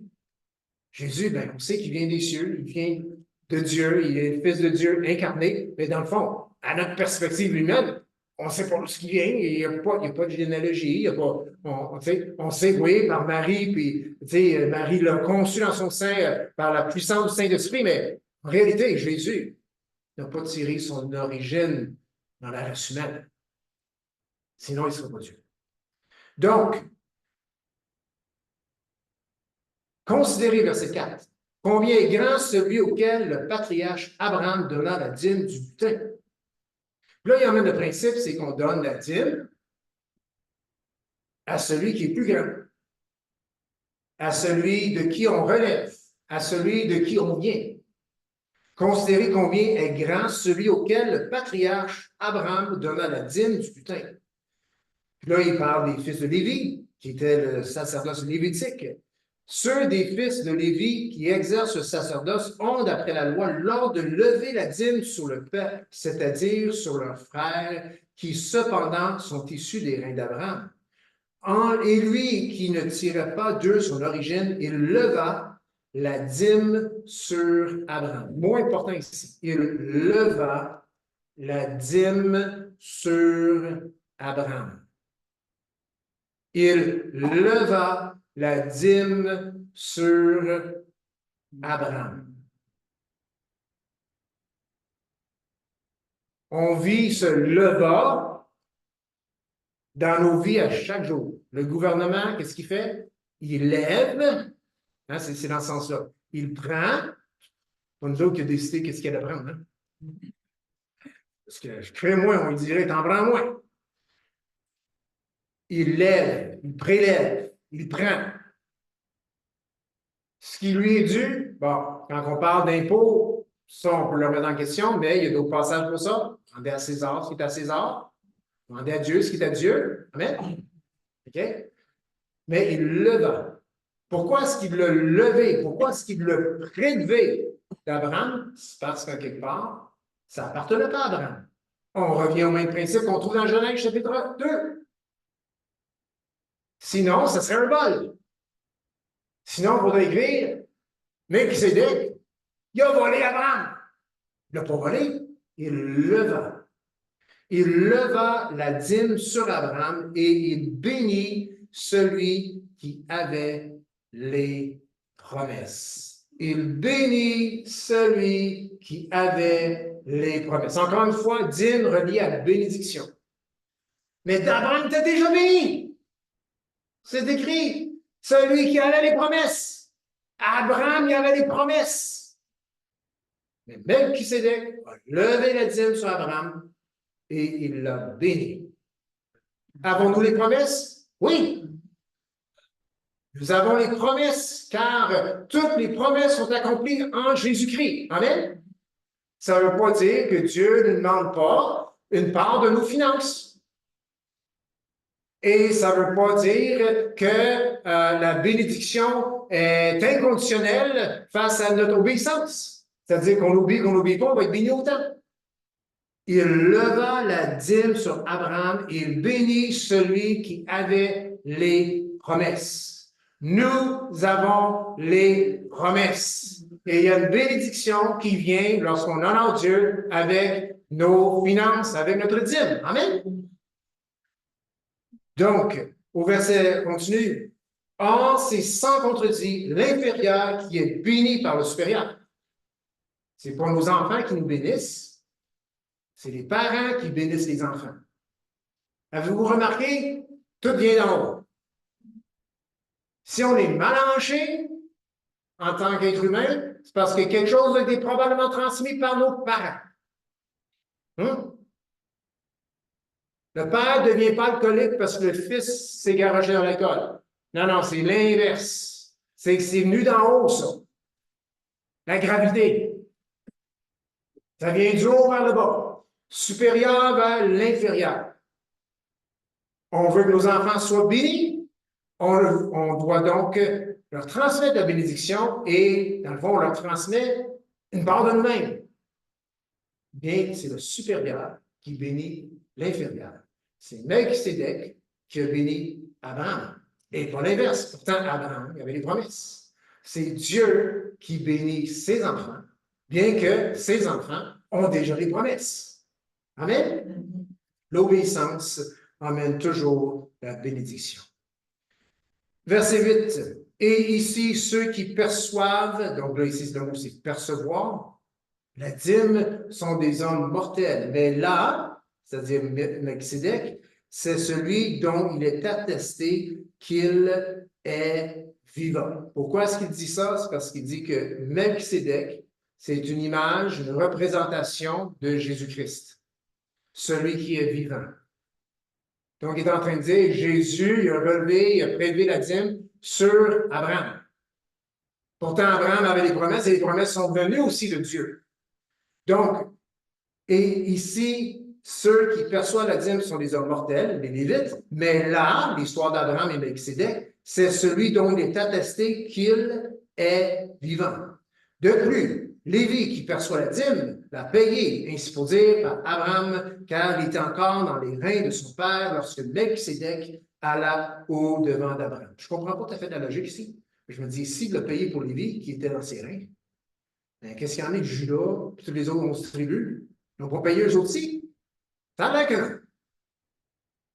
Jésus, ben, on sait qu'il vient des cieux, il vient de Dieu, il est le Fils de Dieu incarné, mais dans le fond, à notre perspective humaine, on ne sait pas d'où il vient, il n'y a pas de généalogie, il y a pas, on sait, oui, par Marie, puis Marie l'a conçu dans son sein par la puissance du Saint-Esprit, mais en réalité, Jésus n'a pas tiré son origine dans la race humaine. Sinon, il ne serait pas Dieu. Donc, considérez verset 4. Combien est grand celui auquel le patriarche Abraham donna la dîme du butin? Là, il y a même le principe, c'est qu'on donne la dîme à celui qui est plus grand, à celui de qui on relève, à celui de qui on vient. Considérez combien est grand celui auquel le patriarche Abraham donna la dîme du butin. Puis là, il parle des fils de Lévi, qui était le sacerdoce lévitique. Ceux des fils de Lévi qui exercent le sacerdoce ont, d'après la loi, l'ordre de lever la dîme sur le peuple, c'est-à-dire sur leurs frères, qui cependant sont issus des reins d'Abraham. Et lui qui ne tirait pas d'eux son origine, il leva la dîme sur Abraham. Mot important ici. Il leva la dîme sur Abraham. Il leva la dîme sur Abraham. On vit ce leva dans nos vies à chaque jour. Le gouvernement, qu'est-ce qu'il fait? Il lève, hein, c'est dans ce sens-là. Il prend, pas nous autres qui a décidé qu'est-ce qu'il y a à prendre. Hein? Parce que je crée moins, on dirait, t'en prends moins. Il lève, il prélève, il prend. Ce qui lui est dû, bon, quand on parle d'impôts, ça, on peut le remettre en question, mais il y a d'autres passages pour ça. Demandez à César ce qui est à César. Demandez à Dieu ce qui est à Dieu. Amen. OK? Mais il leva. Pourquoi est-ce qu'il l'a levé? Pourquoi est-ce qu'il l'a prélevé d'Abraham? C'est parce qu'en quelque part, ça n'appartenait pas à Abraham. On revient au même principe qu'on trouve dans Genèse chapitre 2. Sinon, ça serait un vol. Sinon, on pourrait écrire, Melchisédek, il a volé Abraham. Il n'a pas volé, il leva. Il leva la dîme sur Abraham et il bénit celui qui avait les promesses. Il bénit celui qui avait les promesses. Encore une fois, dîme reliée à la bénédiction. Mais d'Abraham était déjà béni. C'est écrit, celui qui avait les promesses. Abraham, il avait les promesses. Mais Melchisédek a levé la dîme sur Abraham et il l'a béni. Avons-nous les promesses? Oui. Nous avons les promesses, car toutes les promesses sont accomplies en Jésus-Christ. Amen? Ça ne veut pas dire que Dieu ne demande pas une part de nos finances. Et ça ne veut pas dire que la bénédiction est inconditionnelle face à notre obéissance. C'est-à-dire qu'on n'oublie pas, on va être béni autant. Il leva la dîme sur Abraham et il bénit celui qui avait les promesses. Nous avons les promesses. Et il y a une bénédiction qui vient lorsqu'on honore Dieu avec nos finances, avec notre dîme. Amen. Donc, au verset continue, or c'est sans contredit l'inférieur qui est béni par le supérieur. C'est pas nos enfants qui nous bénissent, c'est les parents qui bénissent les enfants. Avez-vous remarqué? Tout vient d'en haut. Si on est mal arrangé en tant qu'être humain, c'est parce que quelque chose a été probablement transmis par nos parents. Le père ne devient pas alcoolique parce que le fils s'est garagé dans l'école. Non, non, c'est l'inverse. C'est que c'est venu d'en haut, ça. La gravité. Ça vient du haut vers le bas. Supérieur vers l'inférieur. On veut que nos enfants soient bénis. On doit donc leur transmettre la bénédiction et, dans le fond, on leur transmet une part de nous-mêmes. Bien, c'est le supérieur qui bénit l'inférieur. C'est Melchisédek qui a béni Abraham. Et pas l'inverse. Pourtant, Abraham, il avait les promesses. C'est Dieu qui bénit ses enfants, bien que ses enfants ont déjà les promesses. Amen? L'obéissance amène toujours la bénédiction. Verset 8. Et ici, ceux qui perçoivent, donc là, ici, le mot, c'est percevoir, la dîme sont des hommes mortels. Mais là, c'est-à-dire Melchisédek, c'est celui dont il est attesté qu'il est vivant. Pourquoi est-ce qu'il dit ça? C'est parce qu'il dit que Melchisédek, c'est une image, une représentation de Jésus-Christ, celui qui est vivant. Donc, il est en train de dire, Jésus, il a relevé, il a prélevé la dîme sur Abraham. Pourtant, Abraham avait les promesses et les promesses sont venues aussi de Dieu. Donc, et ici, ceux qui perçoivent la dîme sont des hommes mortels, les Lévites, mais là, l'histoire d'Abraham et Melchisédek, c'est celui dont il est attesté qu'il est vivant. De plus, Lévi qui perçoit la dîme l'a payé, ainsi pour dire, par Abraham, car il était encore dans les reins de son père lorsque Melchisédek alla au-devant d'Abraham. Je ne comprends pas tout à fait la logique ici. Je me dis, s'il l'a payé pour Lévi, qui était dans ses reins, qu'est-ce qu'il y en a de Judas, et tous les autres 11 tribus? Ils n'ont pas payé eux aussi? Ça a l'air que non.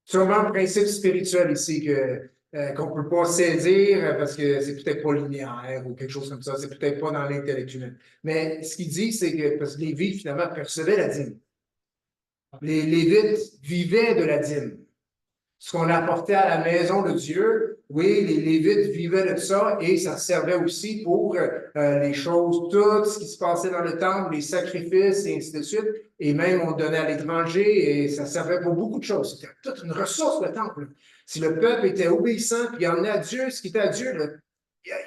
Sûrement un principe spirituel ici qu'on ne peut pas saisir parce que c'est peut-être pas linéaire ou quelque chose comme ça, c'est peut-être pas dans l'intellectuel. Mais ce qu'il dit, c'est que parce que les Lévites, finalement, percevaient la dîme. Les Lévites vivaient de la dîme. Ce qu'on apportait à la maison de Dieu, oui, les Lévites vivaient de ça et ça servait aussi pour les choses, tout ce qui se passait dans le temple, les sacrifices et ainsi de suite. Et même on donnait à l'étranger et ça servait pour beaucoup de choses. C'était toute une ressource, le temple. Si le peuple était obéissant puis emmenait à Dieu ce qui était à Dieu, là,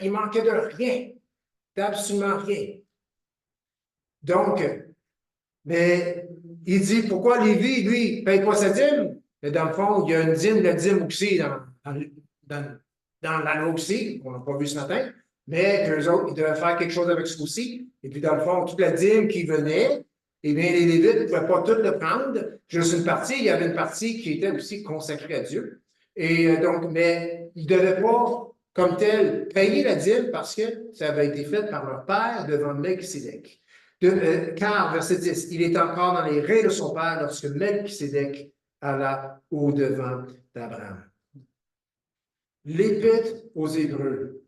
il manquait de rien, d'absolument rien. Donc, mais il dit, pourquoi Lévi, lui, ne paye pas sa dîme? Mais dans le fond, il y a une dîme, la dîme aussi dans la loi aussi, on n'a pas vu ce matin, mais qu'eux autres, ils devaient faire quelque chose avec ce aussi. Et puis, dans le fond, toute la dîme qui venait, eh bien, les Lévites ne pouvaient pas tout le prendre, juste une partie. Il y avait une partie qui était aussi consacrée à Dieu. Et donc, mais ils ne devaient pas, comme tel, payer la dîme parce que ça avait été fait par leur père devant Melchisédek. Car, verset 10, il est encore dans les reins de son père lorsque Melchisédek alla au-devant d'Abraham. L'Épître aux Hébreux,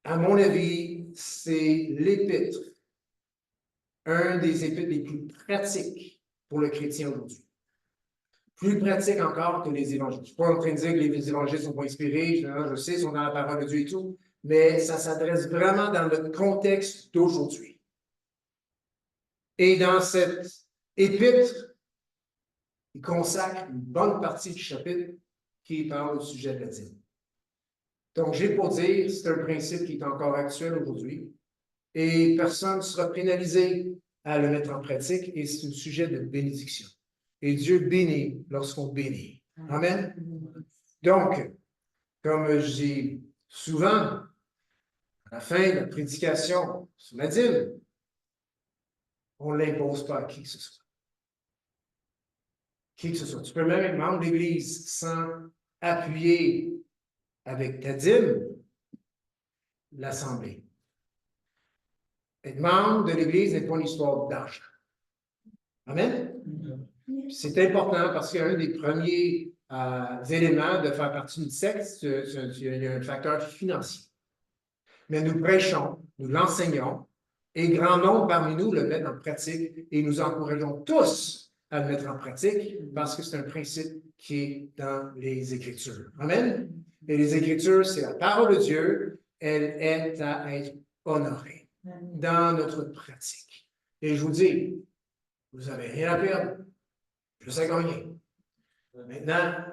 à mon avis, c'est l'Épître, un des épîtres les plus pratiques pour le chrétien aujourd'hui. Plus pratique encore que les évangiles. Je ne suis pas en train de dire que les évangiles ne sont pas inspirés, je sais, ils sont dans la parole de Dieu et tout, mais ça s'adresse vraiment dans le contexte d'aujourd'hui. Et dans cette épître, il consacre une bonne partie du chapitre qui parle au sujet de la dîme. Donc, j'ai pour dire, c'est un principe qui est encore actuel aujourd'hui et personne ne sera pénalisé à le mettre en pratique et c'est un sujet de bénédiction. Et Dieu bénit lorsqu'on bénit. Amen. Donc, comme je dis souvent, à la fin de la prédication sur la dîme, on ne l'impose pas à qui que ce soit. Qui que ce soit. Tu peux même être membre d'Église sans appuyer avec ta dîme l'Assemblée. Être membre de l'Église n'est pas une histoire d'argent. Amen? C'est important parce qu'un des premiers éléments de faire partie d'une secte, il y a un facteur financier. Mais nous prêchons, nous l'enseignons, et grand nombre parmi nous le mettent en pratique et nous encourageons tous à le mettre en pratique parce que c'est un principe qui est dans les Écritures. Amen? Et les Écritures, c'est la parole de Dieu, elle est à être honorée dans notre pratique. Et je vous dis, vous n'avez rien à perdre, juste à gagner. Maintenant,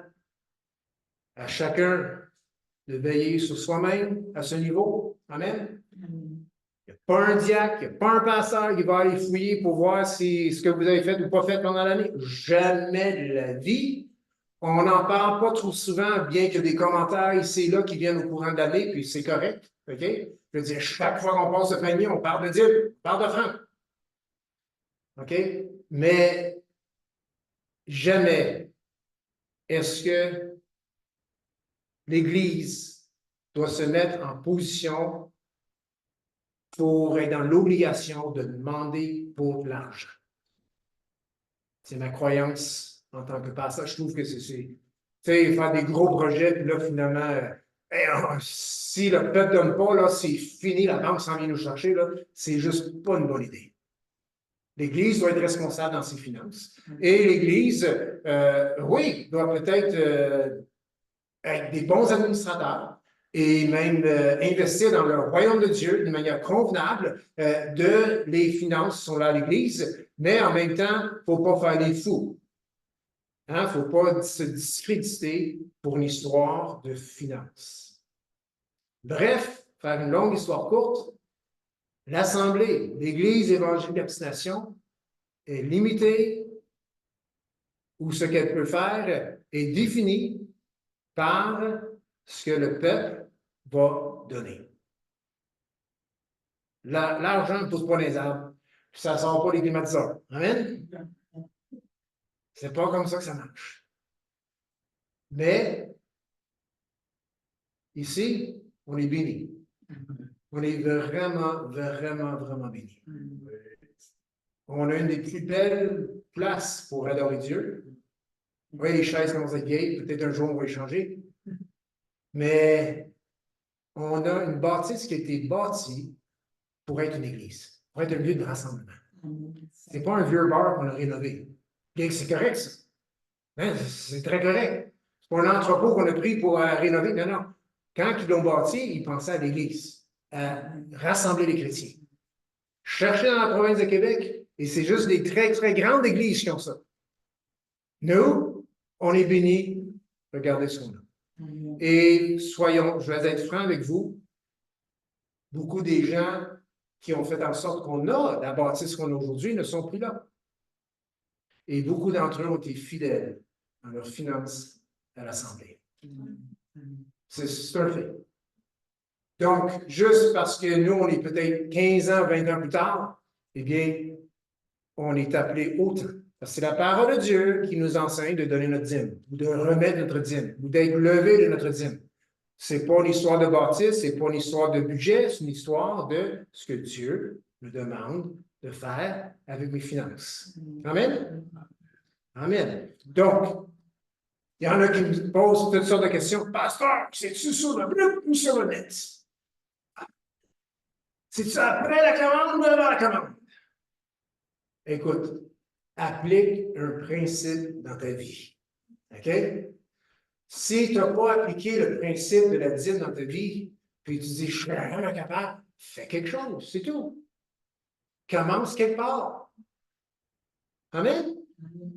à chacun de veiller sur soi-même à ce niveau. Amen. Il n'y a pas un diacre, il n'y a pas un pasteur qui va aller fouiller pour voir si ce que vous avez fait ou pas fait pendant l'année. Jamais de la vie. On n'en parle pas trop souvent, bien qu'il y ait des commentaires ici et là qui viennent au courant de l'année, puis c'est correct. OK? Je veux dire, chaque fois qu'on passe le panier, on parle de Dieu, on parle de franc. OK? Mais jamais est-ce que l'Église doit se mettre en position pour être dans l'obligation de demander pour l'argent. C'est ma croyance en tant que pasteur. Je trouve que c'est tu sais, faire des gros projets, puis là, finalement, si le peuple ne donne pas, là, c'est fini, la banque s'en vient nous chercher, là, c'est juste pas une bonne idée. L'Église doit être responsable dans ses finances. Et l'Église, oui, doit peut-être être des bons administrateurs et même investir dans le royaume de Dieu de manière convenable de les finances sont là à l'Église, mais en même temps, il ne faut pas faire les fous. Il ne faut pas se discréditer pour une histoire de finances. Bref, faire une longue histoire courte, l'Assemblée, l'Église évangélique d'Abstination est limitée ou ce qu'elle peut faire est défini par ce que le peuple va donner. L'argent ne pousse pas les arbres, puis ça ne sort pas les climatiseurs. Amen? C'est pas comme ça que ça marche. Mais, ici, on est béni. On est vraiment, vraiment, vraiment béni. On a une des plus belles places pour adorer Dieu. Oui, les chaises commencent à être vieilles, peut-être un jour on va les changer. Mais on a une bâtisse qui a été bâtie pour être une église, pour être un lieu de rassemblement. Ce n'est pas un vieux bar qu'on a rénové. Bien que c'est correct, ça. Hein, c'est très correct. Ce n'est pas un entrepôt qu'on a pris pour rénover. Non, non. Quand ils l'ont bâti, ils pensaient à l'église, à rassembler les chrétiens. Cherchez dans la province de Québec, et c'est juste des très, très grandes églises qui ont ça. Nous, on est bénis. Regardez ce qu'on a. Et soyons, je vais être franc avec vous, beaucoup des gens qui ont fait en sorte qu'on a la bâtisse qu'on a aujourd'hui ne sont plus là. Et beaucoup d'entre eux ont été fidèles dans leurs finances à l'Assemblée. C'est un fait. Donc, juste parce que nous, on est peut-être 15 ans, 20 ans plus tard, eh bien, on est appelé autant Parce que c'est la parole de Dieu qui nous enseigne de donner notre dîme, ou de remettre notre dîme, ou d'être levé de notre dîme. Ce n'est pas une histoire de bâtisse, ce n'est pas une histoire de budget, c'est une histoire de ce que Dieu me demande de faire avec mes finances. Amen? Amen. Donc, il y en a qui me posent toutes sortes de questions. Pasteur, c'est-tu sur le brut ou sur le net? C'est-tu après la commande ou avant la commande? Écoute, applique un principe dans ta vie. OK? Si tu n'as pas appliqué le principe de la dîme dans ta vie, puis tu dis, je suis vraiment capable, fais quelque chose, c'est tout. Commence quelque part. Amen?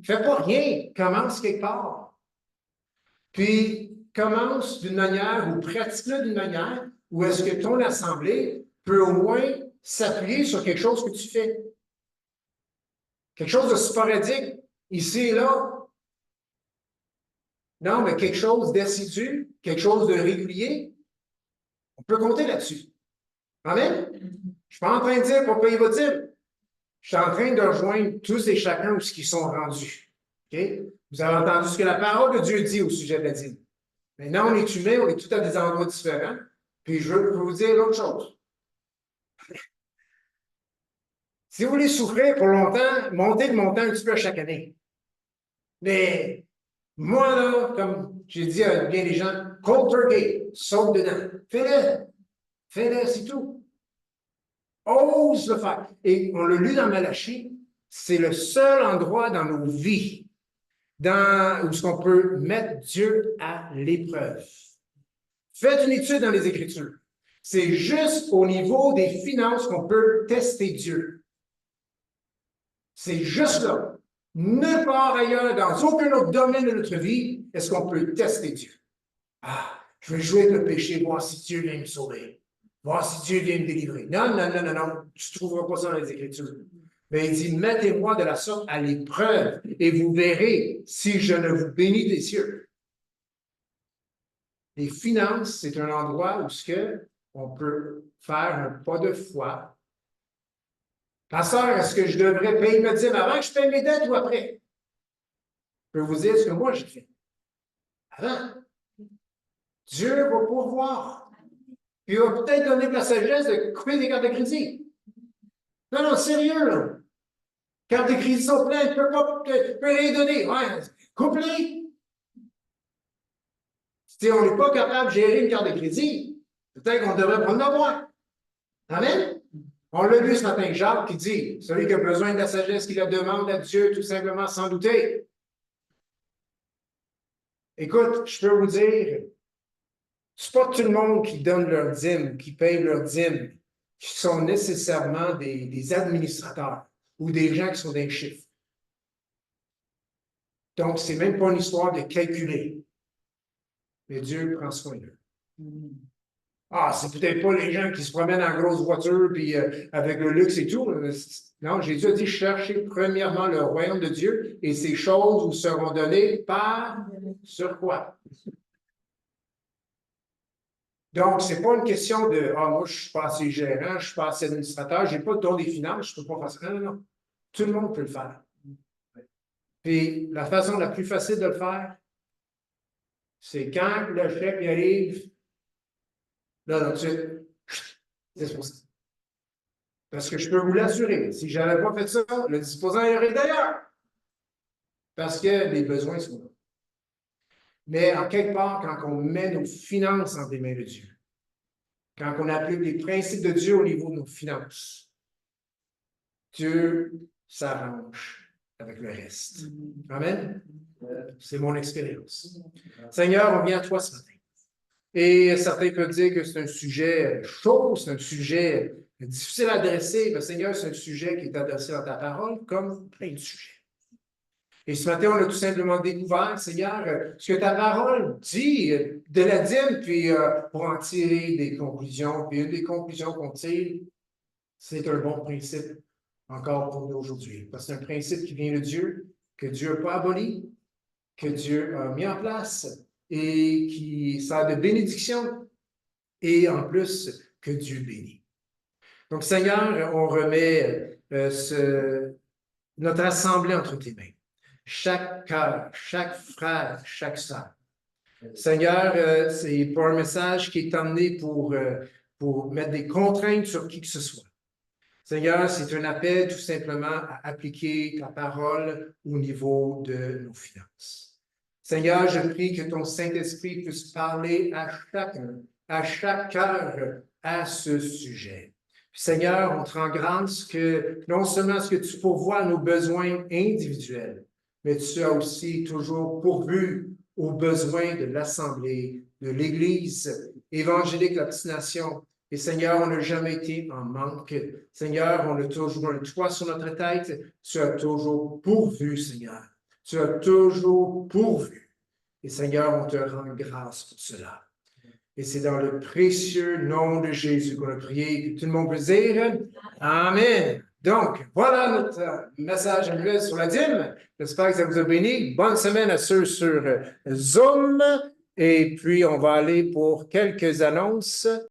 Fais pas rien, commence quelque part. Puis, commence d'une manière ou pratique-le d'une manière où est-ce que ton assemblée peut au moins s'appuyer sur quelque chose que tu fais. Quelque chose de sporadique, ici et là. Non, mais quelque chose d'assidu, quelque chose de régulier. On peut compter là-dessus. Amen? Je ne suis pas en train de dire pour payer votre dîme. Je suis en train de rejoindre tous et chacun où ils sont rendus. Okay? Vous avez entendu ce que la parole de Dieu dit au sujet de la dîme. Maintenant, on est humain, on est tout à des endroits différents. Puis je veux vous dire l'autre chose. Si vous voulez souffrir pour longtemps, montez le montant un petit peu à chaque année. Mais moi, là, comme j'ai dit à bien des gens, cold turkey, saute dedans. Fais-le. Fais-le, c'est tout. Ose le faire. Et on l'a lu dans Malachie, c'est le seul endroit dans nos vies où on peut mettre Dieu à l'épreuve. Faites une étude dans les Écritures. C'est juste au niveau des finances qu'on peut tester Dieu. C'est juste là. Nulle part ailleurs, dans aucun autre domaine de notre vie, est-ce qu'on peut tester Dieu. Ah, je vais jouer avec le péché, voir si Dieu vient me sauver. Voir si Dieu vient me délivrer. Non, non, non, non, non. Tu ne trouveras pas ça dans les Écritures. Mais il dit, mettez-moi de la sorte à l'épreuve et vous verrez si je ne vous bénis des cieux. Les finances, c'est un endroit où on peut faire un pas de foi. Pasteur, est-ce que je devrais payer ma dîme avant que je paye mes dettes ou après? Je peux vous dire ce que moi j'ai fait. Avant. Dieu va pourvoir. Puis il va peut-être donner de la sagesse de couper des cartes de crédit. Non, non, sérieux, là. Cartes de crédit sont pleines, tu ne peux rien donner. Ouais, coupe-les. Si on n'est pas capable de gérer une carte de crédit, peut-être qu'on devrait prendre le moins. Amen? On l'a lu ce matin, Jacques qui dit, celui qui a besoin de la sagesse, qui la demande à Dieu, tout simplement, sans douter. Écoute, je peux vous dire, c'est pas tout le monde qui donne leur dîme, qui paye leur dîme, qui sont nécessairement des administrateurs ou des gens qui sont des chiffres. Donc, c'est même pas une histoire de calculer. Mais Dieu prend soin d'eux. Ah, c'est peut-être pas les gens qui se promènent en grosse voiture puis avec le luxe et tout. Non, Jésus a dit, cherchez premièrement le royaume de Dieu et ces choses vous seront données par sur quoi? Donc, c'est pas une question de ah, moi, je suis pas assez gérant, je suis pas assez administrateur, j'ai pas le don des finances, je peux pas faire ça. Non, non, non. Tout le monde peut le faire. Puis la façon la plus facile de le faire, c'est quand le chèque y arrive, là, tout de suite, 10%. Parce que je peux vous l'assurer, si je n'avais pas fait ça, le disposant y aurait d'ailleurs. Parce que les besoins sont là. Mais en quelque part, quand on met nos finances entre les mains de Dieu, quand on applique les principes de Dieu au niveau de nos finances, Dieu s'arrange avec le reste. Amen? C'est mon expérience. Seigneur, on vient à toi ce matin. Et certains peuvent dire que c'est un sujet chaud, c'est un sujet difficile à adresser. Mais Seigneur, c'est un sujet qui est adressé dans ta parole comme plein de sujets. Et ce matin, on a tout simplement découvert, Seigneur, ce que ta parole dit de la dîme, puis pour en tirer des conclusions. Puis une des conclusions qu'on tire, c'est un bon principe encore pour nous aujourd'hui. Parce que c'est un principe qui vient de Dieu, que Dieu n'a pas aboli, que Dieu a mis en place et qui sert de bénédiction et en plus que Dieu bénit. Donc, Seigneur, on remet notre assemblée entre tes mains. chaque cœur, chaque frère, chaque sœur. Seigneur, c'est pas un message qui est emmené pour mettre des contraintes sur qui que ce soit. Seigneur, c'est un appel tout simplement à appliquer ta parole au niveau de nos finances. Seigneur, je prie que ton Saint-Esprit puisse parler à chacun, à chaque cœur à ce sujet. Seigneur, on te rend grâce que non seulement est-ce que tu pourvois nos besoins individuels, mais tu as aussi toujours pourvu aux besoins de l'Assemblée, de l'Église évangélique de la petite nation. Et Seigneur, on n'a jamais été en manque. Seigneur, on a toujours un toit sur notre tête. Tu as toujours pourvu, Seigneur. Tu as toujours pourvu. Et Seigneur, on te rend grâce pour cela. Et c'est dans le précieux nom de Jésus qu'on a prié. Tout le monde peut dire Amen. Donc, voilà notre message annuel sur la dîme. J'espère que ça vous a béni. Bonne semaine à ceux sur Zoom. Et puis, on va aller pour quelques annonces.